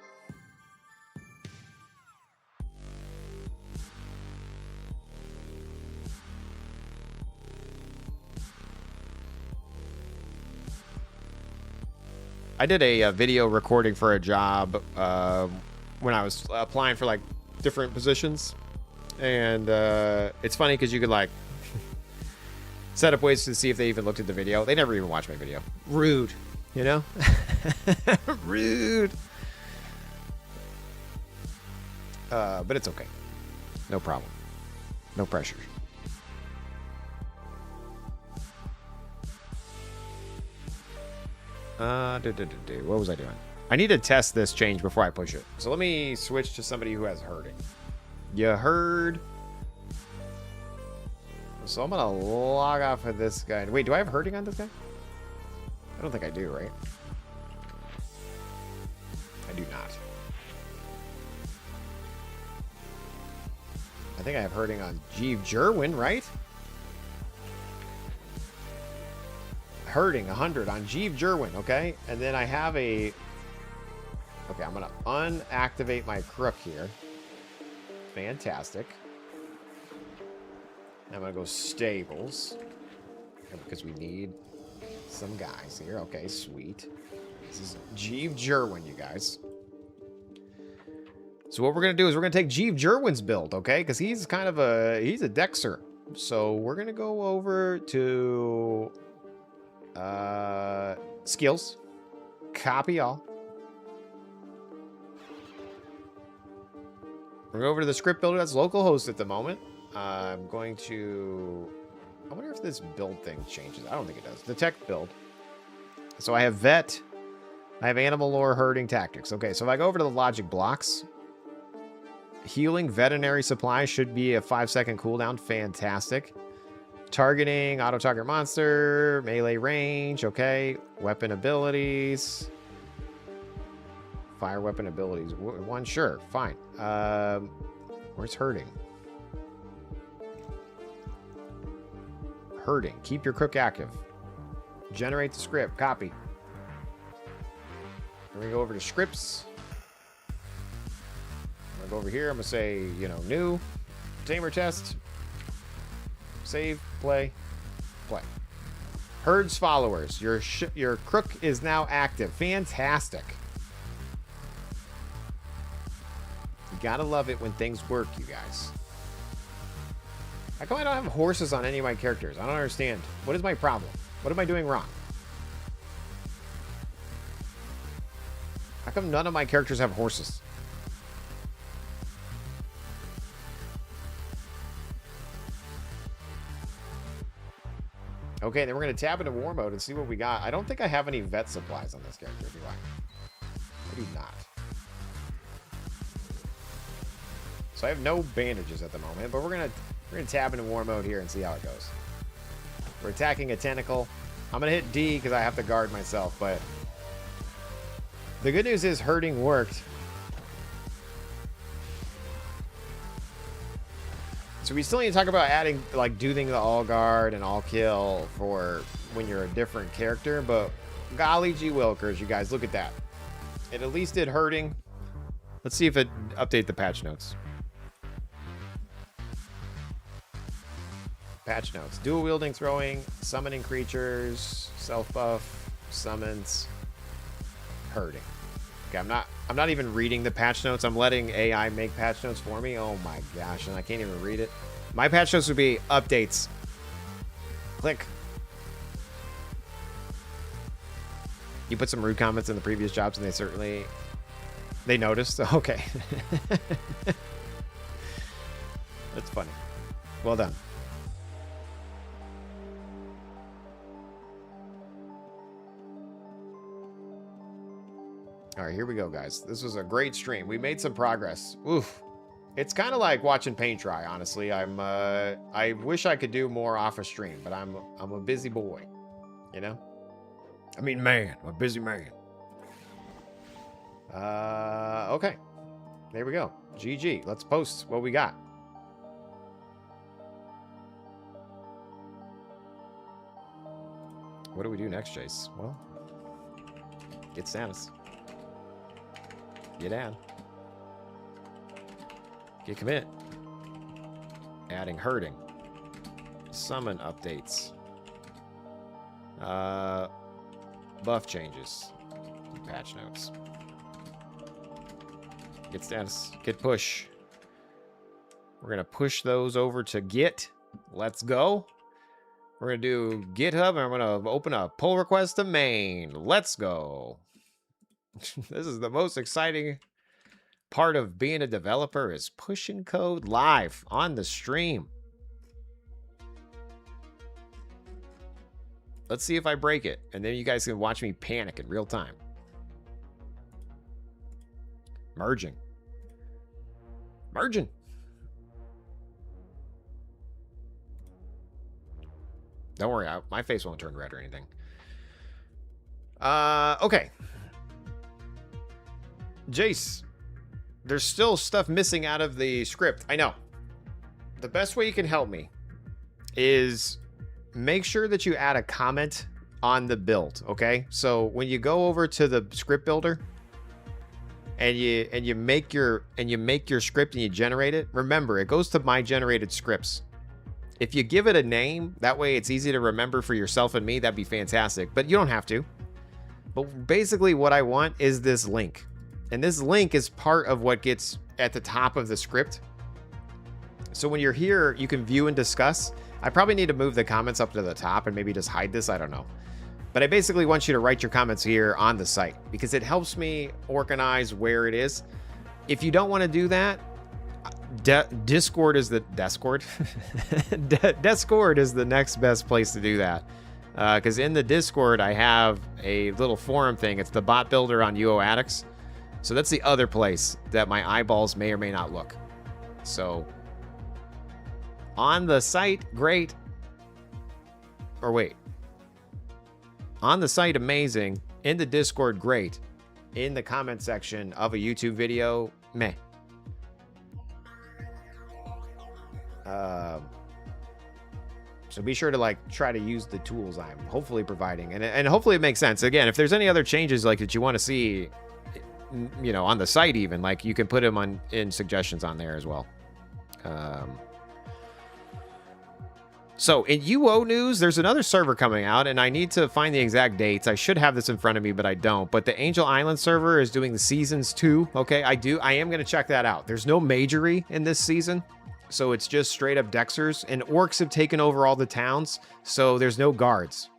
I did a video recording for a job when I was applying for like different positions, and it's funny because you could like set up ways to see if they even looked at the video. They never even watched my video. Rude, you know? Rude. But it's okay. No problem. No pressure. What was I doing? I need to test this change before I push it. So let me switch to somebody who has herding. You heard? So I'm gonna log off of this guy. Wait, do I have herding on this guy? I don't think I do, right? I do not. I think I have herding on Jerwin, right? Herding 100 on Jerwin, okay? And then I have a... Okay, I'm gonna unactivate my crook here. Fantastic. I'm gonna go stables. Because we need some guys here. Okay, sweet. This is Jerwin, you guys. So what we're gonna do is we're gonna take Jerwin's build, okay? Because he's kind of he's a Dexter. So we're gonna go over to skills. Copy all. We're going over to the script builder. That's localhost at the moment. I'm going to... I wonder if this build thing changes. I don't think it does. Detect build. So I have vet. I have animal lore, herding, tactics. Okay, so if I go over to the logic blocks, healing veterinary supply should be a 5-second cooldown. Fantastic. Targeting, auto-target monster, melee range. Okay. Weapon abilities. Fire weapon abilities. One, sure. Fine. Where's herding? Herding. Keep your crook active. Generate the script. Copy. We're going to go over to scripts. I'm going to go over here. I'm going to say, you know, new. Tamer test. Save. Play. Play. Herds followers. Your crook is now active. Fantastic. You gotta love it when things work, you guys. How come I don't have horses on any of my characters? I don't understand. What is my problem? What am I doing wrong? How come none of my characters have horses? Okay, then we're going to tab into war mode and see what we got. I don't think I have any vet supplies on this character, do I? I do not. So I have no bandages at the moment, but we're gonna tab into war mode here and see how it goes. We're attacking a tentacle. I'm gonna hit D because I have to guard myself, but the good news is herding worked. So we still need to talk about adding, like, doing the all guard and all kill for when you're a different character, but golly gee wilkers, you guys, look at that. It at least did herding. Let's see if it update the patch notes. Patch notes. Dual wielding, throwing, summoning creatures, self buff, summons, herding. Okay, I'm not even reading the patch notes. I'm letting AI make patch notes for me. Oh my gosh, and I can't even read it. My patch notes would be updates. Click. You put some rude comments in the previous jobs, and they noticed. Okay. That's funny. Well done. All right, here we go, guys. This was a great stream. We made some progress. Oof. It's kind of like watching paint dry, honestly. I wish I could do more off a stream, but I'm a busy boy, you know? I mean, man, I'm a busy man. Okay. There we go. GG. Let's post what we got. What do we do next, Chase? Well, get status. Get down. Get commit. Adding herding. Summon updates. Buff changes. Patch notes. Git status. Git push. We're going to push those over to Git. Let's go. We're going to do GitHub, and I'm going to open a pull request to main. Let's go. This is the most exciting part of being a developer, is pushing code live on the stream. Let's see if I break it, and then you guys can watch me panic in real time. Merging. Merging. Don't worry, my face won't turn red or anything. Okay. Jace, there's still stuff missing out of the script. I know. The best way you can help me is make sure that you add a comment on the build, okay? So when you go over to the script builder and you make your script and you generate it, remember it goes to my generated scripts. If you give it a name, that way it's easy to remember for yourself and me, that'd be fantastic. But you don't have to. But basically what I want is this link. And this link is part of what gets at the top of the script. So when you're here, you can view and discuss. I probably need to move the comments up to the top and maybe just hide this. I don't know. But I basically want you to write your comments here on the site because it helps me organize where it is. If you don't want to do that, Discord is the Discord. Discord is the next best place to do that. Because in the Discord, I have a little forum thing. It's the bot builder on UOAddicts. So that's the other place that my eyeballs may or may not look. So on the site, great. Or wait. On the site, amazing. In the Discord, great. In the comment section of a YouTube video, meh. So be sure to like try to use the tools I'm hopefully providing, and hopefully it makes sense. Again, if there's any other changes like that you want to see, you know, on the site, even like you can put them on in suggestions on there as well. So in UO news, there's another server coming out, and I need to find the exact dates. I should have this in front of me, but I don't. But the Angel Island server is doing the seasons 2. Okay, I am going to check that out. There's no Magery in this season. So it's just straight up Dexers, and orcs have taken over all the towns. So there's no guards.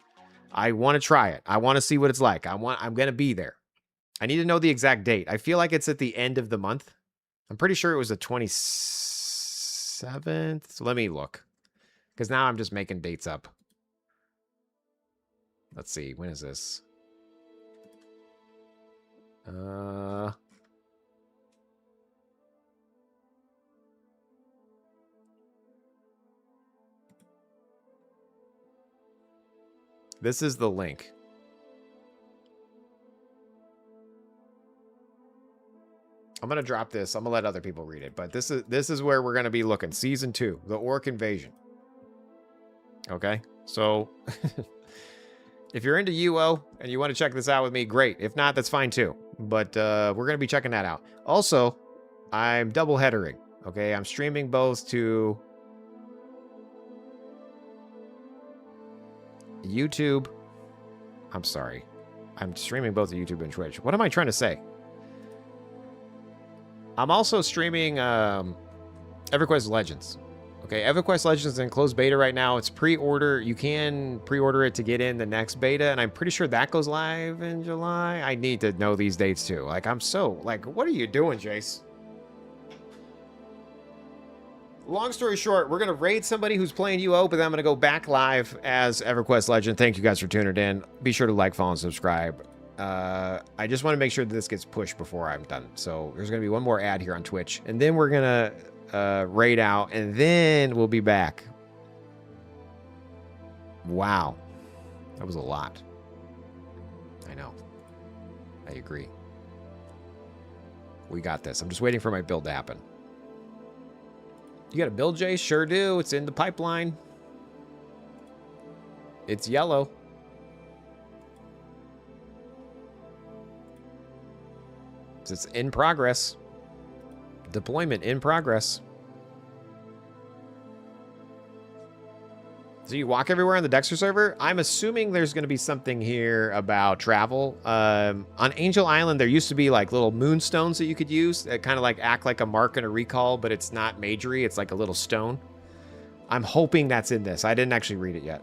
I want to try it. I want to see what it's like. I'm going to be there. I need to know the exact date. I feel like it's at the end of the month. I'm pretty sure it was the 27th. So let me look. Because now I'm just making dates up. Let's see. When is this? This is the link. I'm gonna drop this. I'm gonna let other people read it, but this is where we're gonna be looking. Season 2, the Orc Invasion. Okay, so if you're into UO and you want to check this out with me, great. If not, that's fine too. But we're gonna be checking that out. Also, I'm double headering. Okay, I'm streaming both to YouTube. I'm sorry. I'm streaming both to YouTube and Twitch. What am I trying to say? I'm also streaming EverQuest Legends. Okay, EverQuest Legends is in closed beta right now. It's pre-order. You can pre-order it to get in the next beta, and I'm pretty sure that goes live in July. I need to know these dates too. Like, I'm so, like, what are you doing, Jace? Long story short, we're going to raid somebody who's playing UO, but then I'm going to go back live as EverQuest Legend. Thank you guys for tuning in. Be sure to like, follow, and subscribe. I just want to make sure that this gets pushed before I'm done. So there's going to be one more ad here on Twitch, and then we're going to raid out, and then we'll be back. Wow. That was a lot. I know. I agree. We got this. I'm just waiting for my build to happen. You got a build, Jay? Sure do. It's in the pipeline. It's yellow. It's in progress. Deployment in progress. So you walk everywhere on the Dexter server? I'm assuming there's going to be something here about travel. On Angel Island, there used to be like little moonstones that you could use that kind of like act like a mark and a recall, but it's not Magery. It's like a little stone. I'm hoping that's in this. I didn't actually read it yet.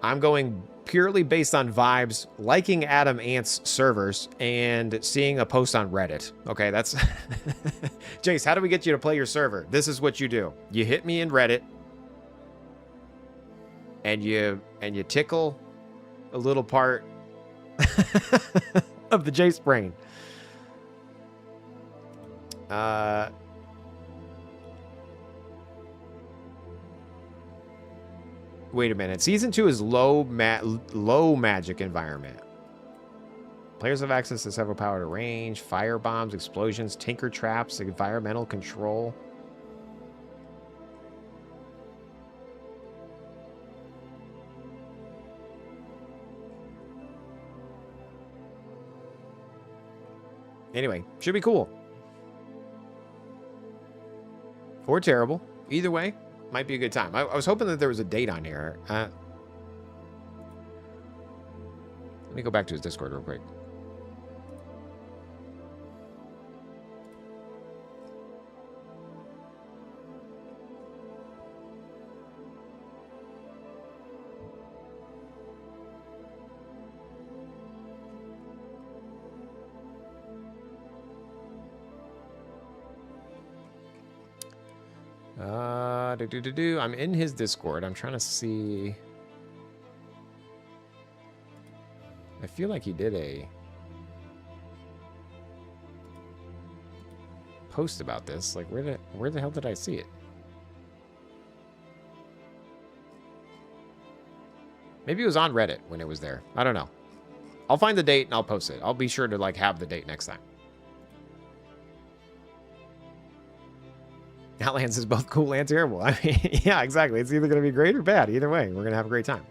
I'm going purely based on vibes, liking Adam Ant's servers, and seeing a post on Reddit. Okay, that's... Jace, how do we get you to play your server? This is what you do. You hit me in Reddit, and you tickle a little part of the Jace brain. Wait a minute. Season 2 is low magic environment. Players have access to several power to range, fire bombs, explosions, tinker traps, environmental control. Anyway, should be cool. Or terrible. Either way, might be a good time. I was hoping that there was a date on here. Let me go back to his Discord real quick. I'm in his Discord. I'm trying to see. I feel like he did a post about this. Like, where the hell did I see it? Maybe it was on Reddit when it was there. I don't know. I'll find the date and I'll post it. I'll be sure to like have the date next time. Outlands is both cool and terrible. I mean, yeah, exactly. It's either going to be great or bad. Either way, we're going to have a great time.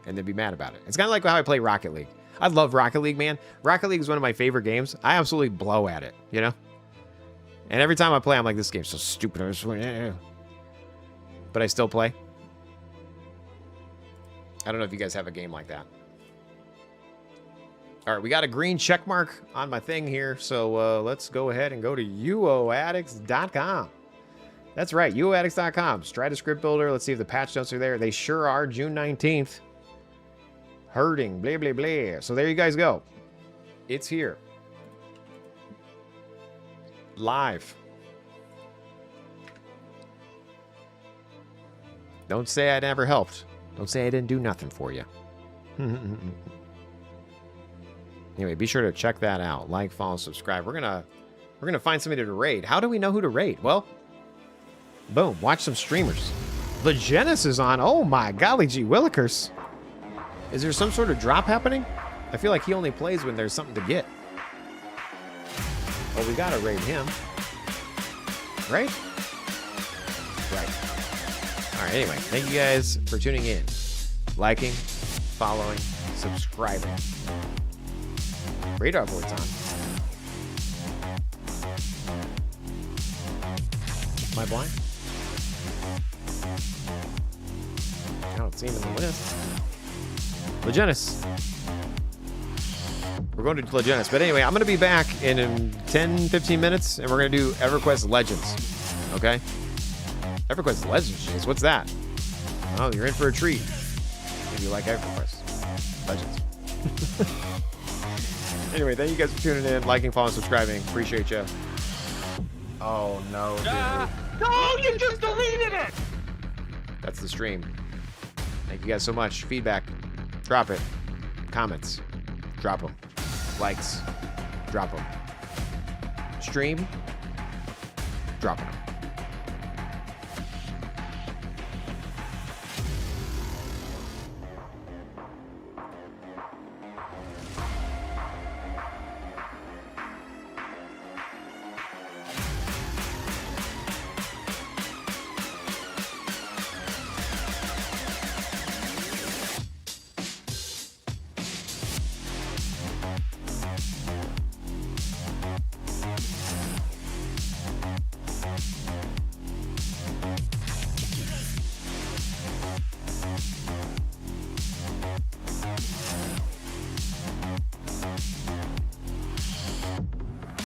And then be mad about it. It's kind of like how I play Rocket League. I love Rocket League, man. Rocket League is one of my favorite games. I absolutely blow at it, you know? And every time I play, I'm like, this game's so stupid. But I still play. I don't know if you guys have a game like that. All right, we got a green check mark on my thing here. So let's go ahead and go to UOAddicts.com. That's right, UOAddicts.com. Try the script builder. Let's see if the patch notes are there. They sure are. June 19th. Herding, blah, blah, blah. So there you guys go. It's here. Live. Don't say I never helped. Don't say I didn't do nothing for you. Anyway, be sure to check that out. Like, follow, subscribe. We're gonna find somebody to raid. How do we know who to raid? Well, boom, watch some streamers. Legenis is on. Oh my golly gee willikers. Is there some sort of drop happening? I feel like he only plays when there's something to get. Well, we gotta raid him. Right? Right. Alright, anyway, thank you guys for tuning in. Liking, following, subscribing. Radar board's on. Am I blind? I don't see him in the list. Legenis. We're going to Legenis. But anyway, I'm going to be back in 10, 15 minutes, and we're going to do EverQuest Legends. Okay? EverQuest Legends? Jeez, what's that? Oh, you're in for a treat. If you like EverQuest Legends. Anyway, thank you guys for tuning in, liking, following, subscribing. Appreciate you. Oh, no, dude. No, you just deleted it! That's the stream. Thank you guys so much. Feedback. Drop it. Comments. Drop them. Likes. Drop them. Stream. Drop them.